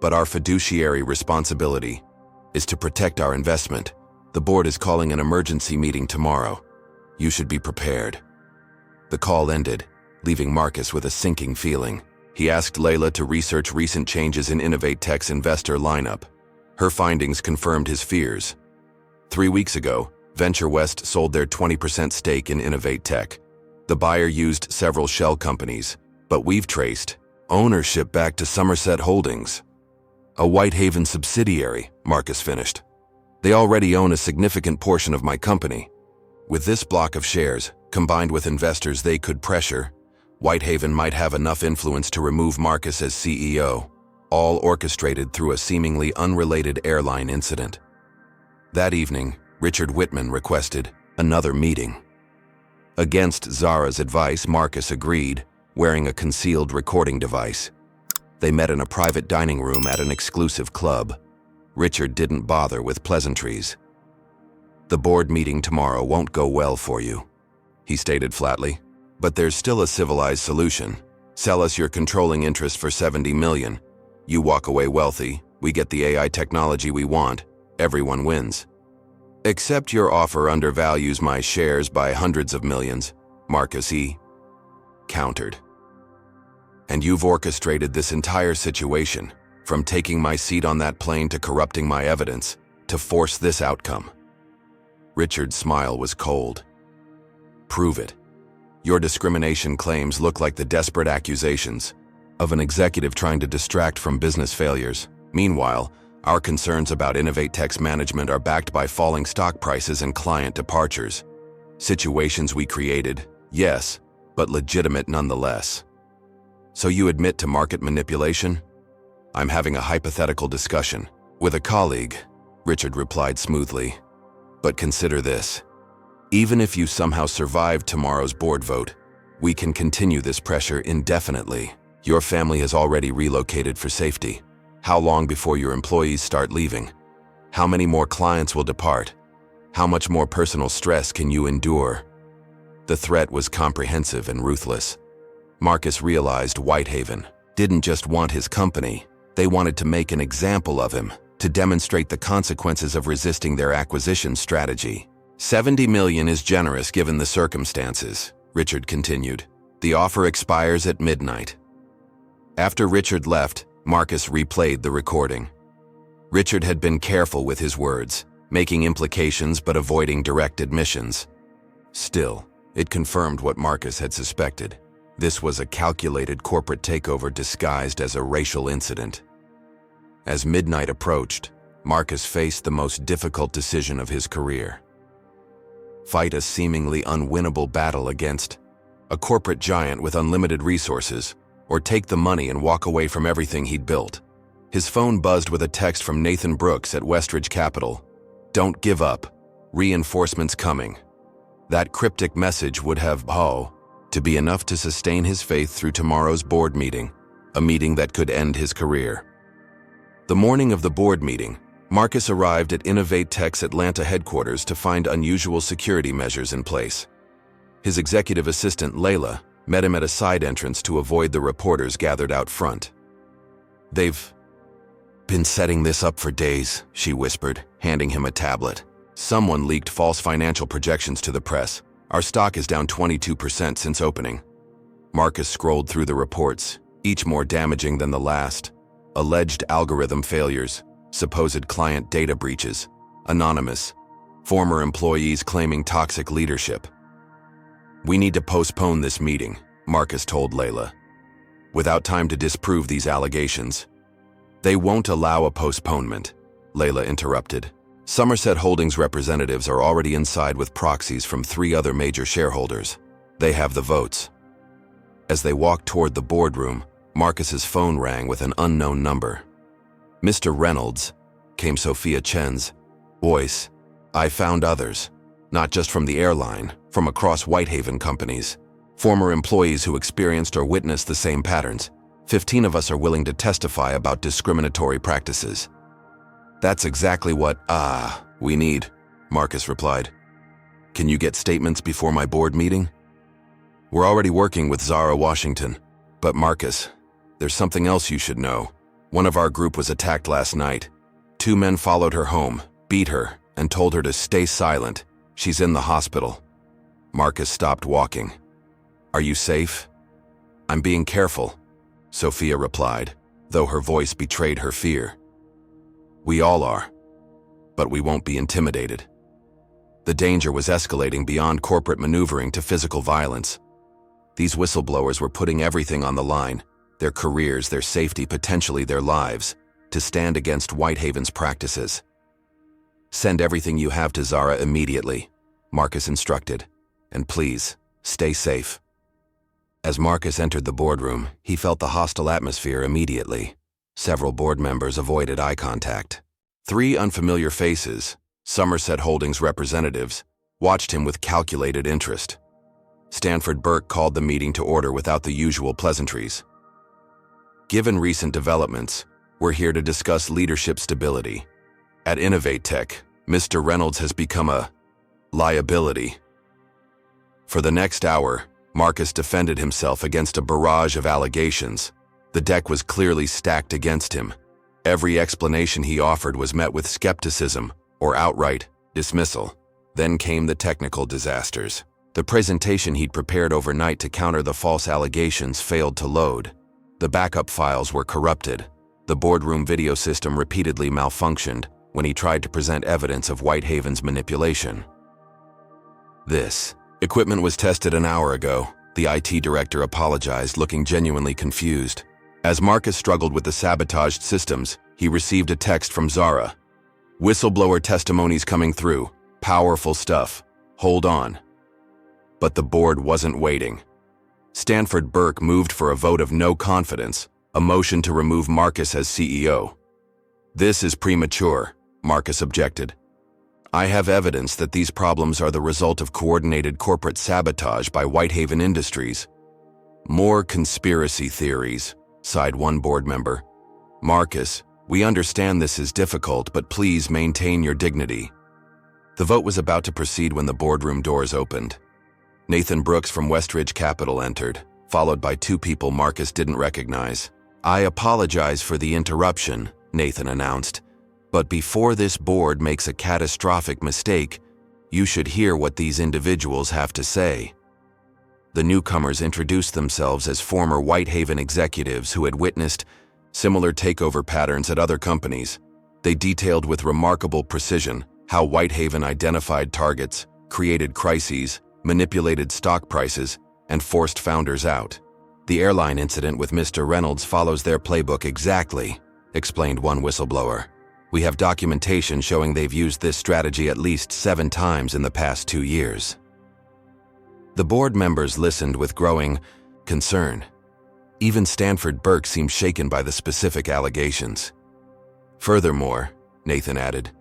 but our fiduciary responsibility is to protect our investment. The board is calling an emergency meeting tomorrow. You should be prepared." The call ended, leaving Marcus with a sinking feeling. He asked Layla to research recent changes in InnovateTech's investor lineup. Her findings confirmed his fears. 3 weeks ago, Venture West sold their 20% stake in InnovateTech. The buyer used several shell companies, but we've traced ownership back to Somerset Holdings, a Whitehaven subsidiary, Marcus finished. "They already own a significant portion of my company. With this block of shares, combined with investors they could pressure, Whitehaven might have enough influence to remove Marcus as CEO, all orchestrated through a seemingly unrelated airline incident." That evening, Richard Whitman requested another meeting. Against Zara's advice, Marcus agreed, wearing a concealed recording device. They met in a private dining room at an exclusive club. Richard didn't bother with pleasantries. "The board meeting tomorrow won't go well for you," he stated flatly. "But there's still a civilized solution. Sell us your controlling interest for $70 million. You walk away wealthy, we get the AI technology we want, everyone wins." "Except your offer undervalues my shares by hundreds of millions," Marcus countered. "And you've orchestrated this entire situation, from taking my seat on that plane to corrupting my evidence, to force this outcome." Richard's smile was cold. "Prove it. Your discrimination claims look like the desperate accusations of an executive trying to distract from business failures. Meanwhile, our concerns about Innovate Tech's management are backed by falling stock prices and client departures. Situations we created, yes, but legitimate nonetheless. So you admit to market manipulation?" "I'm having a hypothetical discussion with a colleague," Richard replied smoothly. "But consider this. Even if you somehow survive tomorrow's board vote, we can continue this pressure indefinitely. Your family has already relocated for safety. How long before your employees start leaving? How many more clients will depart? How much more personal stress can you endure?" The threat was comprehensive and ruthless. Marcus realized Whitehaven didn't just want his company, they wanted to make an example of him, to demonstrate the consequences of resisting their acquisition strategy. $70 million is generous given the circumstances," Richard continued. "The offer expires at midnight." After Richard left, Marcus replayed the recording. Richard had been careful with his words, making implications but avoiding direct admissions. Still, it confirmed what Marcus had suspected. This was a calculated corporate takeover disguised as a racial incident. As midnight approached, Marcus faced the most difficult decision of his career. Fight a seemingly unwinnable battle against a corporate giant with unlimited resources, or take the money and walk away from everything he'd built. His phone buzzed with a text from Nathan Brooks at Westridge Capital. "Don't give up. Reinforcements coming." That cryptic message would have to be enough to sustain his faith through tomorrow's board meeting, a meeting that could end his career. The morning of the board meeting, Marcus arrived at Innovate Tech's Atlanta headquarters to find unusual security measures in place. His executive assistant, Layla, met him at a side entrance to avoid the reporters gathered out front. "They've been setting this up for days," she whispered, handing him a tablet. "Someone leaked false financial projections to the press. Our stock is down 22% since opening." Marcus scrolled through the reports, each more damaging than the last. Alleged algorithm failures, supposed client data breaches, anonymous, former employees claiming toxic leadership. "We need to postpone this meeting," Marcus told Layla. "Without time to disprove these allegations." "They won't allow a postponement," Layla interrupted. "Somerset Holdings representatives are already inside with proxies from 3 other major shareholders. They have the votes." As they walked toward the boardroom, Marcus's phone rang with an unknown number. "Mr. Reynolds," came Sophia Chen's voice. "I found others, not just from the airline, from across Whitehaven companies. Former employees who experienced or witnessed the same patterns. 15 of us are willing to testify about discriminatory practices." "That's exactly what, we need," Marcus replied. "Can you get statements before my board meeting?" "We're already working with Zara Washington. But Marcus, there's something else you should know. One of our group was attacked last night. 2 men followed her home, beat her, and told her to stay silent. She's in the hospital." Marcus stopped walking. "Are you safe?" "I'm being careful," Sophia replied, though her voice betrayed her fear. "We all are. But we won't be intimidated." The danger was escalating beyond corporate maneuvering to physical violence. These whistleblowers were putting everything on the line, their careers, their safety, potentially their lives, to stand against Whitehaven's practices. "Send everything you have to Zara immediately," Marcus instructed. "And please, stay safe." As Marcus entered the boardroom, he felt the hostile atmosphere immediately. Several board members avoided eye contact. 3 unfamiliar faces, Somerset Holdings representatives, watched him with calculated interest. Stanford Burke called the meeting to order without the usual pleasantries. Given recent developments, we're here to discuss leadership stability. At Innovate Tech, Mr. Reynolds has become a liability. For the next hour, Marcus defended himself against a barrage of allegations. The deck was clearly stacked against him. Every explanation he offered was met with skepticism or outright dismissal. Then came the technical disasters. The presentation he'd prepared overnight to counter the false allegations failed to load. The backup files were corrupted. The boardroom video system repeatedly malfunctioned when he tried to present evidence of Whitehaven's manipulation. This equipment was tested an hour ago. The IT director apologized, looking genuinely confused. As Marcus struggled with the sabotaged systems, he received a text from Zara. Whistleblower testimonies coming through. Powerful stuff. Hold on. But the board wasn't waiting. Stanford Burke moved for a vote of no confidence, a motion to remove Marcus as CEO. This is premature, Marcus objected. I have evidence that these problems are the result of coordinated corporate sabotage by Whitehaven Industries. More conspiracy theories, sighed one board member. Marcus, we understand this is difficult, but please maintain your dignity. The vote was about to proceed when the boardroom doors opened. Nathan Brooks from Westridge Capital entered, followed by two people Marcus didn't recognize. I apologize for the interruption, Nathan announced. But before this board makes a catastrophic mistake, you should hear what these individuals have to say. The newcomers introduced themselves as former Whitehaven executives who had witnessed similar takeover patterns at other companies. They detailed with remarkable precision how Whitehaven identified targets, created crises, manipulated stock prices, and forced founders out. The airline incident with Mr. Reynolds follows their playbook exactly, explained one whistleblower. We have documentation showing they've used this strategy at least 7 times in the past 2 years. The board members listened with growing concern. Even Stanford Burke seemed shaken by the specific allegations. Furthermore, Nathan added,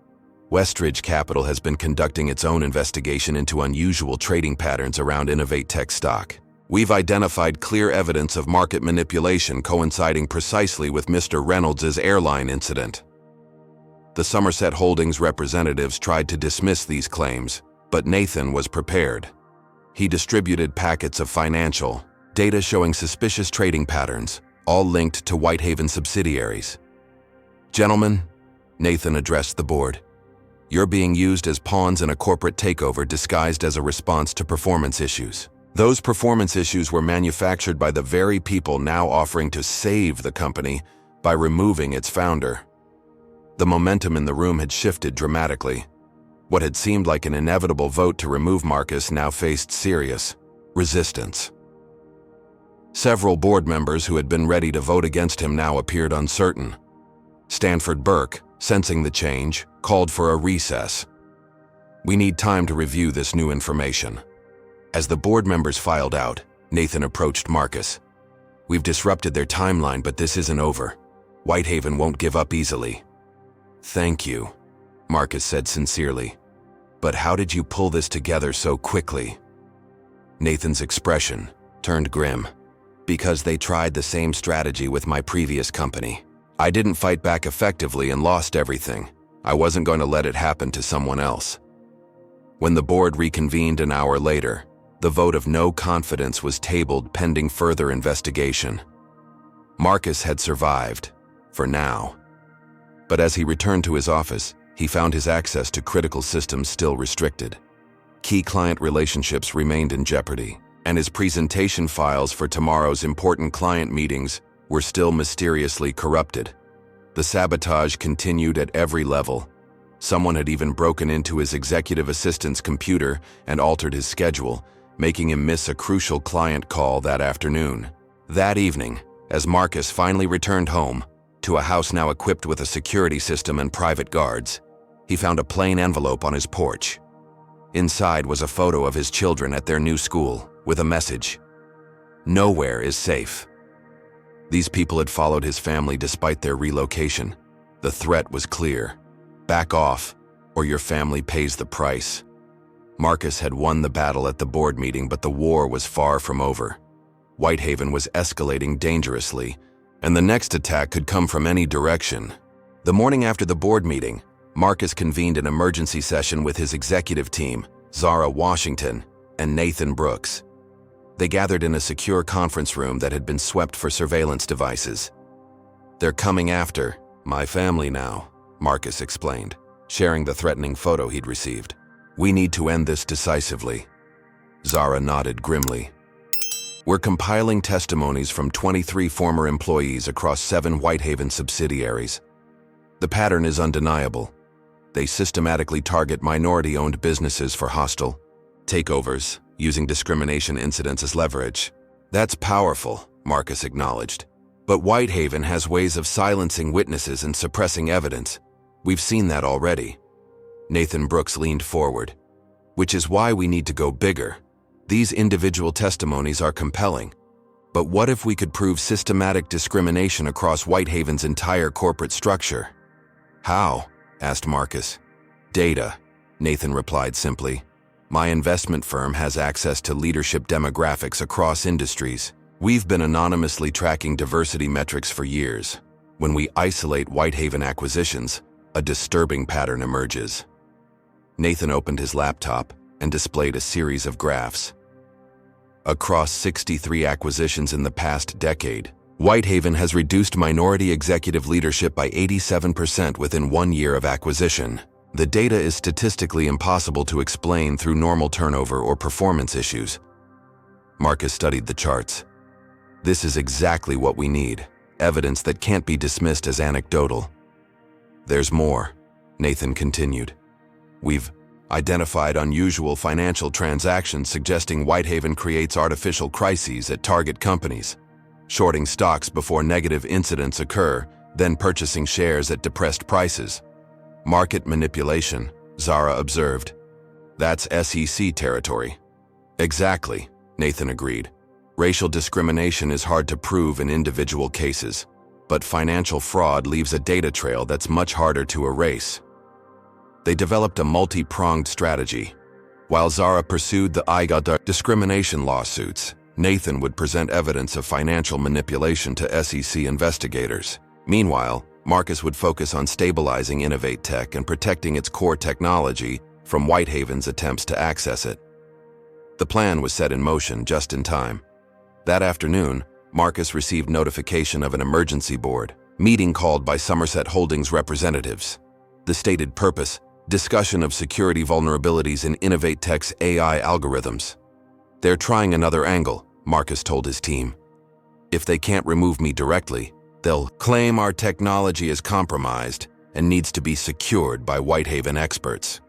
Westridge Capital has been conducting its own investigation into unusual trading patterns around Innovate Tech stock. We've identified clear evidence of market manipulation coinciding precisely with Mr. Reynolds' airline incident. The Somerset Holdings representatives tried to dismiss these claims, but Nathan was prepared. He distributed packets of financial data showing suspicious trading patterns, all linked to Whitehaven subsidiaries. Gentlemen, Nathan addressed the board. You're being used as pawns in a corporate takeover disguised as a response to performance issues. Those performance issues were manufactured by the very people now offering to save the company by removing its founder. The momentum in the room had shifted dramatically. What had seemed like an inevitable vote to remove Marcus now faced serious resistance. Several board members who had been ready to vote against him now appeared uncertain. Stanford Burke, sensing the change, called for a recess. We need time to review this new information. As the board members filed out, Nathan approached Marcus. We've disrupted their timeline, but this isn't over. Whitehaven won't give up easily. Thank you, Marcus said sincerely. But how did you pull this together so quickly? Nathan's expression turned grim. Because they tried the same strategy with my previous company. I didn't fight back effectively and lost everything. I wasn't going to let it happen to someone else. When the board reconvened an hour later, the vote of no confidence was tabled pending further investigation. Marcus had survived, for now. But as he returned to his office, he found his access to critical systems still restricted. Key client relationships remained in jeopardy, and his presentation files for tomorrow's important client meetings were still mysteriously corrupted. The sabotage continued at every level. Someone had even broken into his executive assistant's computer and altered his schedule, making him miss a crucial client call that afternoon. That evening, as Marcus finally returned home, to a house now equipped with a security system and private guards, he found a plain envelope on his porch. Inside was a photo of his children at their new school, with a message. Nowhere is safe. These people had followed his family despite their relocation. The threat was clear. Back off, or your family pays the price. Marcus had won the battle at the board meeting, but the war was far from over. Whitehaven was escalating dangerously, and the next attack could come from any direction. The morning after the board meeting, Marcus convened an emergency session with his executive team, Zara Washington and Nathan Brooks. They gathered in a secure conference room that had been swept for surveillance devices. "They're coming after my family now," Marcus explained, sharing the threatening photo he'd received. "We need to end this decisively." Zara nodded grimly. "We're compiling testimonies from 23 former employees across 7 Whitehaven subsidiaries. The pattern is undeniable. They systematically target minority-owned businesses for hostile takeovers, using discrimination incidents as leverage." "That's powerful," Marcus acknowledged. "But Whitehaven has ways of silencing witnesses and suppressing evidence. We've seen that already." Nathan Brooks leaned forward. "Which is why we need to go bigger. These individual testimonies are compelling. But what if we could prove systematic discrimination across Whitehaven's entire corporate structure?" "How?" asked Marcus. "Data," Nathan replied simply. "My investment firm has access to leadership demographics across industries. We've been anonymously tracking diversity metrics for years. When we isolate Whitehaven acquisitions, a disturbing pattern emerges." Nathan opened his laptop and displayed a series of graphs. Across 63 acquisitions in the past decade, Whitehaven has reduced minority executive leadership by 87% within 1 year of acquisition. The data is statistically impossible to explain through normal turnover or performance issues. Marcus studied the charts. "This is exactly what we need, evidence that can't be dismissed as anecdotal." "There's more," Nathan continued. "We've identified unusual financial transactions suggesting Whitehaven creates artificial crises at target companies, shorting stocks before negative incidents occur, then purchasing shares at depressed prices. Market manipulation," Zara observed. "That's SEC territory." "Exactly," Nathan agreed. "Racial discrimination is hard to prove in individual cases, but financial fraud leaves a data trail that's much harder to erase." They developed a multi-pronged strategy. While Zara pursued the IGA discrimination lawsuits, Nathan would present evidence of financial manipulation to SEC investigators. Meanwhile, Marcus would focus on stabilizing Innovate Tech and protecting its core technology from Whitehaven's attempts to access it. The plan was set in motion just in time. That afternoon, Marcus received notification of an emergency board meeting called by Somerset Holdings representatives. The stated purpose: discussion of security vulnerabilities in Innovate Tech's AI algorithms. "They're trying another angle," Marcus told his team. "If they can't remove me directly, they'll claim our technology is compromised and needs to be secured by Whitehaven experts."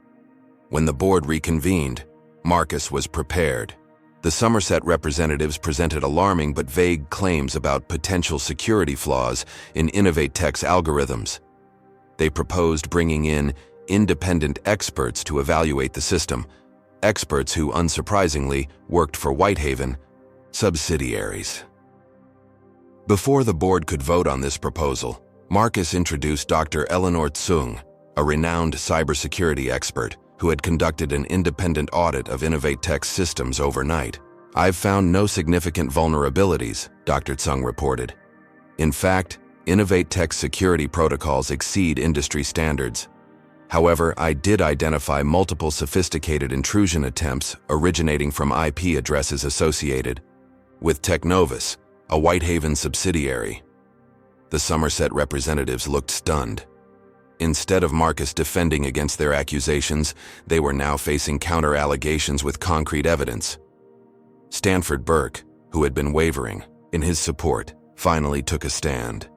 When the board reconvened, Marcus was prepared. The Somerset representatives presented alarming but vague claims about potential security flaws in Innovate Tech's algorithms. They proposed bringing in independent experts to evaluate the system, experts who, unsurprisingly, worked for Whitehaven subsidiaries. Before the board could vote on this proposal, Marcus introduced Dr. Eleanor Tsung, a renowned cybersecurity expert who had conducted an independent audit of Innovate Tech's systems overnight. "I've found no significant vulnerabilities," Dr. Tsung reported. "In fact, Innovate Tech's security protocols exceed industry standards. However, I did identify multiple sophisticated intrusion attempts originating from IP addresses associated with Technovus, a Whitehaven subsidiary." The Somerset representatives looked stunned. Instead of Marcus defending against their accusations, they were now facing counter-allegations with concrete evidence. Stanford Burke, who had been wavering in his support, finally took a stand.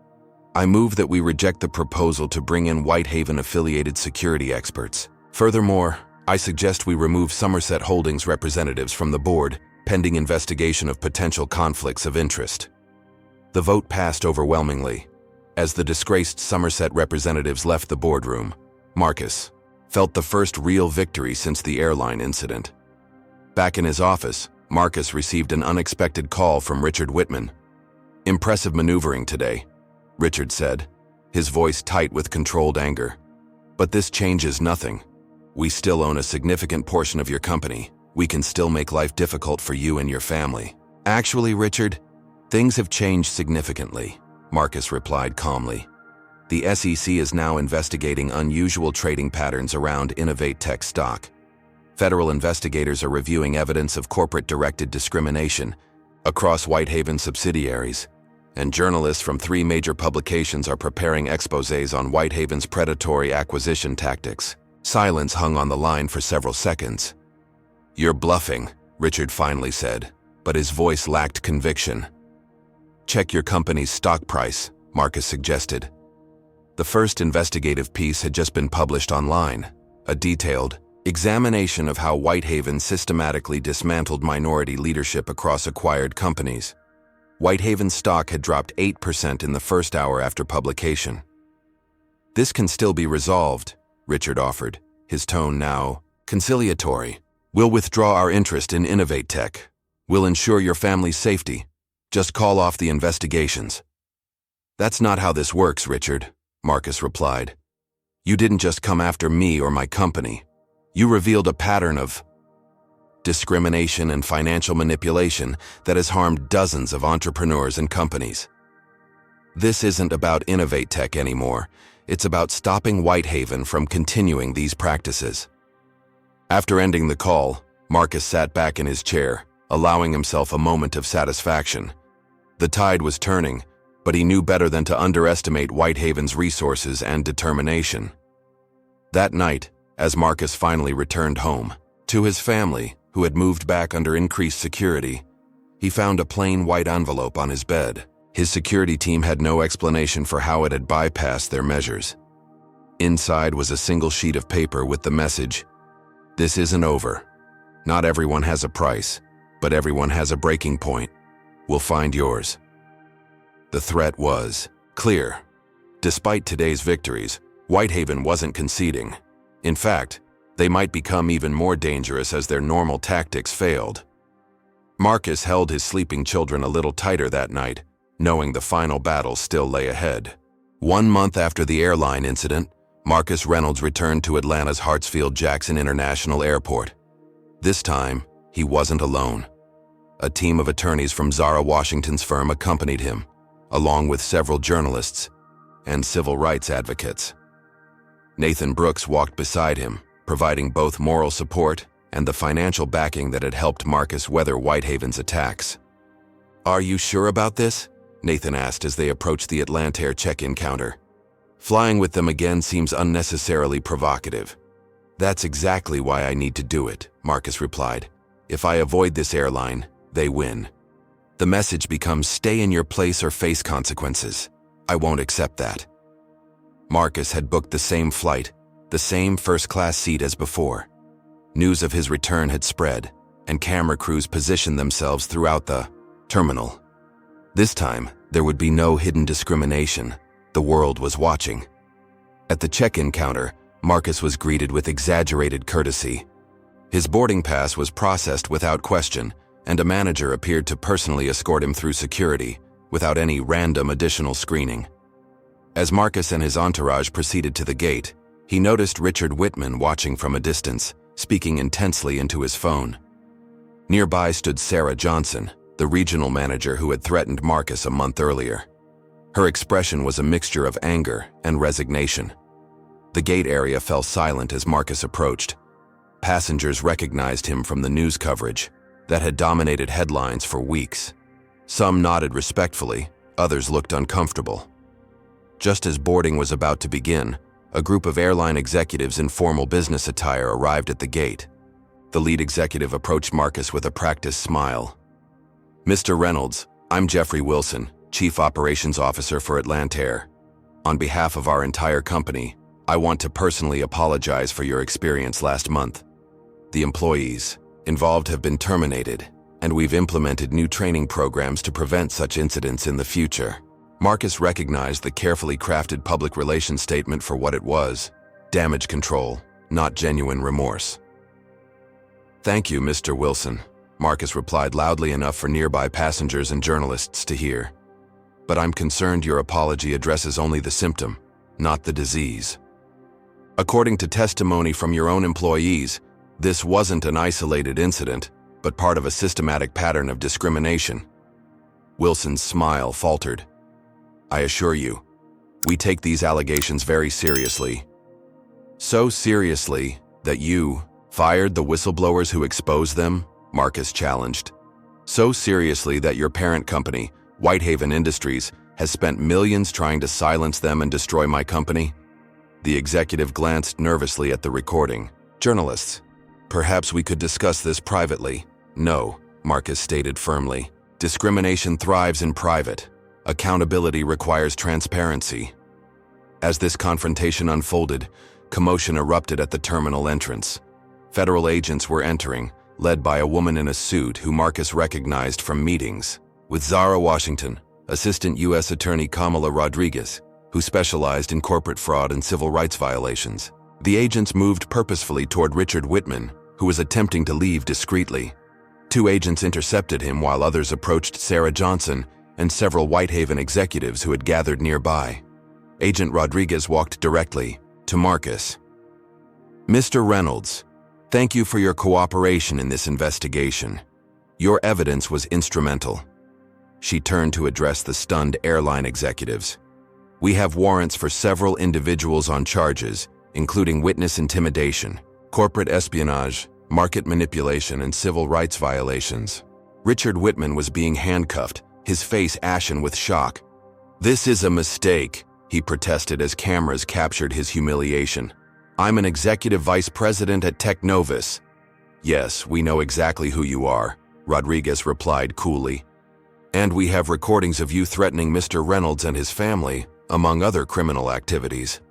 "I move that we reject the proposal to bring in Whitehaven-affiliated security experts. Furthermore, I suggest we remove Somerset Holdings representatives from the board, pending investigation of potential conflicts of interest." The vote passed overwhelmingly. As the disgraced Somerset representatives left the boardroom, Marcus felt the first real victory since the airline incident. Back in his office, Marcus received an unexpected call from Richard Whitman. "Impressive maneuvering today," Richard said, his voice tight with controlled anger. "But this changes nothing. We still own a significant portion of your company. We can still make life difficult for you and your family." "Actually, Richard, things have changed significantly," Marcus replied calmly. "The SEC is now investigating unusual trading patterns around Innovate Tech stock. Federal investigators are reviewing evidence of corporate-directed discrimination across Whitehaven subsidiaries, and journalists from 3 major publications are preparing exposés on Whitehaven's predatory acquisition tactics." Silence hung on the line for several seconds. "You're bluffing," Richard finally said, but his voice lacked conviction. "Check your company's stock price," Marcus suggested. The first investigative piece had just been published online, a detailed examination of how Whitehaven systematically dismantled minority leadership across acquired companies. Whitehaven's stock had dropped 8% in the first hour after publication. "This can still be resolved," Richard offered, his tone now conciliatory. "We'll withdraw our interest in Innovate Tech. We'll ensure your family's safety. Just call off the investigations." "That's not how this works, Richard," Marcus replied. "You didn't just come after me or my company. You revealed a pattern of discrimination and financial manipulation that has harmed dozens of entrepreneurs and companies. This isn't about Innovate Tech anymore. It's about stopping Whitehaven from continuing these practices." After ending the call, Marcus sat back in his chair, allowing himself a moment of satisfaction. The tide was turning, but he knew better than to underestimate Whitehaven's resources and determination. That night, as Marcus finally returned home, to his family, who had moved back under increased security, he found a plain white envelope on his bed. His security team had no explanation for how it had bypassed their measures. Inside was a single sheet of paper with the message, "This isn't over. Not everyone has a price, but everyone has a breaking point. We'll find yours." The threat was clear. Despite today's victories, Whitehaven wasn't conceding. In fact, they might become even more dangerous as their normal tactics failed. Marcus held his sleeping children a little tighter that night, knowing the final battle still lay ahead. 1 month after the airline incident, Marcus Reynolds returned to Atlanta's Hartsfield-Jackson International Airport. This time, he wasn't alone. A team of attorneys from Zara Washington's firm accompanied him, along with several journalists and civil rights advocates. Nathan Brooks walked beside him, providing both moral support and the financial backing that had helped Marcus weather Whitehaven's attacks. "Are you sure about this?" Nathan asked as they approached the Atlantair check-in counter. "Flying with them again seems unnecessarily provocative." "That's exactly why I need to do it," Marcus replied. "If I avoid this airline, they win. The message becomes stay in your place or face consequences. I won't accept that." Marcus had booked the same flight, the same first-class seat as before. News of his return had spread, and camera crews positioned themselves throughout the terminal. This time, there would be no hidden discrimination. The world was watching. At the check-in counter, Marcus was greeted with exaggerated courtesy. His boarding pass was processed without question, and a manager appeared to personally escort him through security, without any random additional screening. As Marcus and his entourage proceeded to the gate, he noticed Richard Whitman watching from a distance, speaking intensely into his phone. Nearby stood Sarah Johnson, the regional manager who had threatened Marcus a month earlier. Her expression was a mixture of anger and resignation. The gate area fell silent as Marcus approached. Passengers recognized him from the news coverage that had dominated headlines for weeks. Some nodded respectfully, others looked uncomfortable. Just as boarding was about to begin, a group of airline executives in formal business attire arrived at the gate. The lead executive approached Marcus with a practiced smile. "Mr. Reynolds, I'm Jeffrey Wilson, Chief Operations Officer for Atlantair. On behalf of our entire company, I want to personally apologize for your experience last month. The employees involved have been terminated, and we've implemented new training programs to prevent such incidents in the future." Marcus recognized the carefully crafted public relations statement for what it was: damage control, not genuine remorse. "Thank you, Mr. Wilson," Marcus replied loudly enough for nearby passengers and journalists to hear. "But I'm concerned your apology addresses only the symptom, not the disease." According to testimony from your own employees, this wasn't an isolated incident, but part of a systematic pattern of discrimination. Wilson's smile faltered. I assure you, we take these allegations very seriously. So seriously that you fired the whistleblowers who exposed them? Marcus challenged. So seriously that your parent company, Whitehaven Industries, has spent millions trying to silence them and destroy my company? The executive glanced nervously at the recording. Journalists, perhaps we could discuss this privately. No, Marcus stated firmly. Discrimination thrives in private. Accountability requires transparency. As this confrontation unfolded, commotion erupted at the terminal entrance. Federal agents were entering, led by a woman in a suit who Marcus recognized from meetings with Zara Washington, Assistant U.S. Attorney Kamala Rodriguez, who specialized in corporate fraud and civil rights violations. The agents moved purposefully toward Richard Whitman, who was attempting to leave discreetly. Two agents intercepted him while others approached Sarah Johnson and several Whitehaven executives who had gathered nearby. Agent Rodriguez walked directly to Marcus. Mr. Reynolds, thank you for your cooperation in this investigation. Your evidence was instrumental. She turned to address the stunned airline executives. We have warrants for several individuals on charges, including witness intimidation, corporate espionage, market manipulation, and civil rights violations. Richard Whitman was being handcuffed, his face ashen with shock. This is a mistake, he protested as cameras captured his humiliation. I'm an executive vice president at Technovus. Yes, we know exactly who you are, Rodriguez replied coolly. And we have recordings of you threatening Mr. Reynolds and his family, among other criminal activities.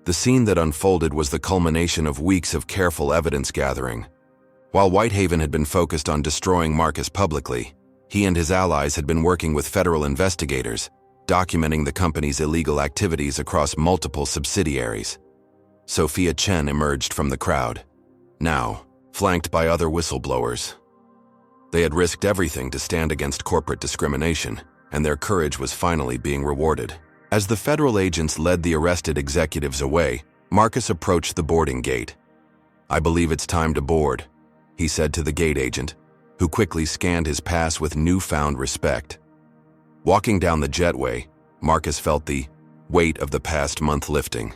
The scene that unfolded was the culmination of weeks of careful evidence gathering. While Whitehaven had been focused on destroying Marcus publicly, he and his allies had been working with federal investigators, documenting the company's illegal activities across multiple subsidiaries. Sophia Chen emerged from the crowd, now flanked by other whistleblowers. They had risked everything to stand against corporate discrimination, and their courage was finally being rewarded. As the federal agents led the arrested executives away, Marcus approached the boarding gate. I believe it's time to board, he said to the gate agent, who quickly scanned his pass with newfound respect. Walking down the jetway, Marcus felt the weight of the past month lifting.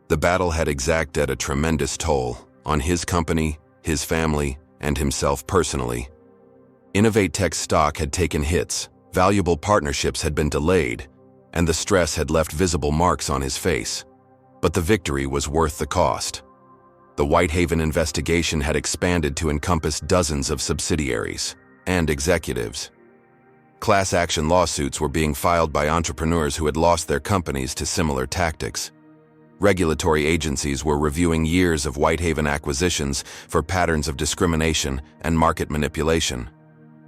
The battle had exacted a tremendous toll on his company, his family, and himself personally. Innovate Tech's stock had taken hits, valuable partnerships had been delayed, and the stress had left visible marks on his face. But the victory was worth the cost. The Whitehaven investigation had expanded to encompass dozens of subsidiaries and executives. Class action lawsuits were being filed by entrepreneurs who had lost their companies to similar tactics. Regulatory agencies were reviewing years of Whitehaven acquisitions for patterns of discrimination and market manipulation.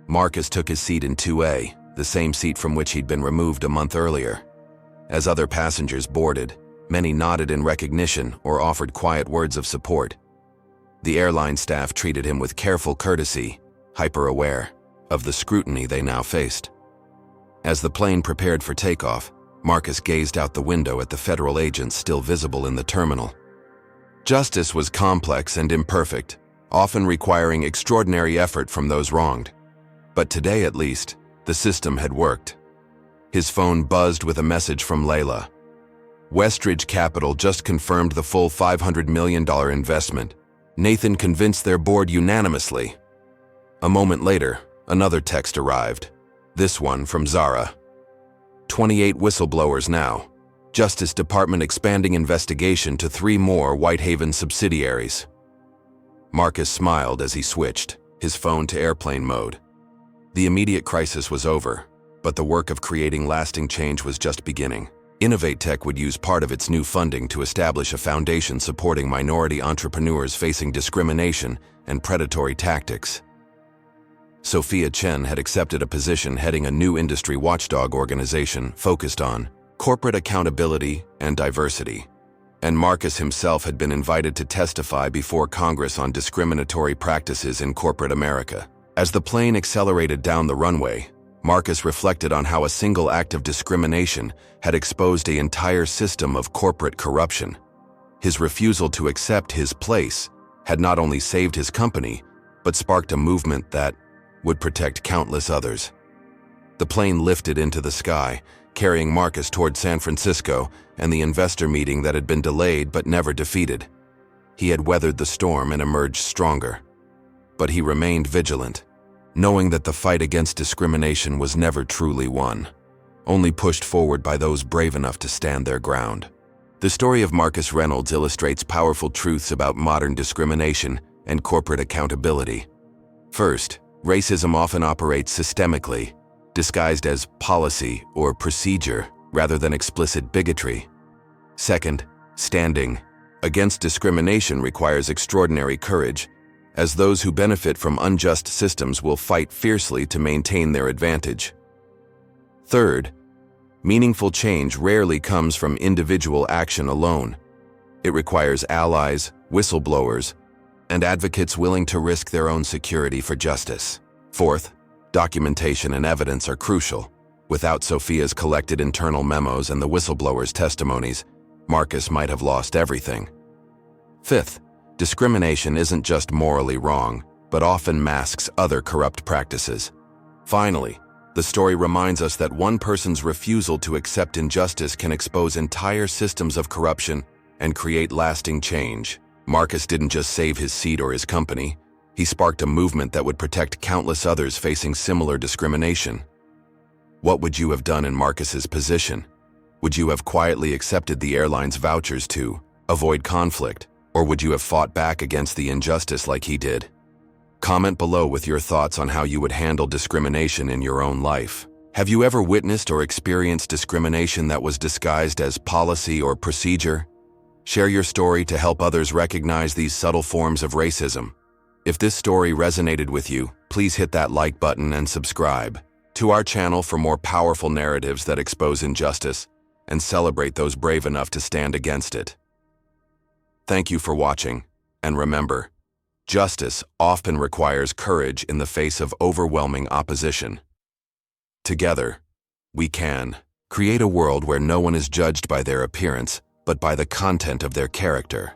Marcus took his seat in 2A, the same seat from which he'd been removed a month earlier. As other passengers boarded, many nodded in recognition or offered quiet words of support. The airline staff treated him with careful courtesy, hyper-aware of the scrutiny they now faced. As the plane prepared for takeoff, Marcus gazed out the window at the federal agents still visible in the terminal. Justice was complex and imperfect, often requiring extraordinary effort from those wronged. But today, at least, the system had worked. His phone buzzed with a message from Layla. Westridge Capital just confirmed the full $500 million investment. Nathan convinced their board unanimously. A moment later, another text arrived. This one from Zara. 28 whistleblowers now. Justice Department expanding investigation to 3 more Whitehaven subsidiaries. Marcus smiled as he switched his phone to airplane mode. The immediate crisis was over, but the work of creating lasting change was just beginning. Innovate Tech would use part of its new funding to establish a foundation supporting minority entrepreneurs facing discrimination and predatory tactics. Sophia Chen had accepted a position heading a new industry watchdog organization focused on corporate accountability and diversity. And Marcus himself had been invited to testify before Congress on discriminatory practices in corporate America. As the plane accelerated down the runway, Marcus reflected on how a single act of discrimination had exposed an entire system of corporate corruption. His refusal to accept his place had not only saved his company, but sparked a movement that would protect countless others. The plane lifted into the sky, carrying Marcus toward San Francisco and the investor meeting that had been delayed but never defeated. He had weathered the storm and emerged stronger. But he remained vigilant, knowing that the fight against discrimination was never truly won, only pushed forward by those brave enough to stand their ground. The story of Marcus Reynolds illustrates powerful truths about modern discrimination and corporate accountability. First, racism often operates systemically, disguised as policy or procedure rather than explicit bigotry. Second, standing against discrimination requires extraordinary courage, as those who benefit from unjust systems will fight fiercely to maintain their advantage. Third, meaningful change rarely comes from individual action alone. It requires allies, whistleblowers, and advocates willing to risk their own security for justice. Fourth, documentation and evidence are crucial. Without Sophia's collected internal memos and the whistleblowers' testimonies, Marcus might have lost everything. Fifth, discrimination isn't just morally wrong, but often masks other corrupt practices. Finally, the story reminds us that one person's refusal to accept injustice can expose entire systems of corruption and create lasting change. Marcus didn't just save his seat or his company, he sparked a movement that would protect countless others facing similar discrimination. What would you have done in Marcus's position? Would you have quietly accepted the airline's vouchers to avoid conflict, or would you have fought back against the injustice like he did? Comment below with your thoughts on how you would handle discrimination in your own life. Have you ever witnessed or experienced discrimination that was disguised as policy or procedure? Share your story to help others recognize these subtle forms of racism. If this story resonated with you, please hit that like button and subscribe to our channel for more powerful narratives that expose injustice and celebrate those brave enough to stand against it. Thank you for watching, and remember, justice often requires courage in the face of overwhelming opposition. Together, we can create a world where no one is judged by their appearance, but by the content of their character.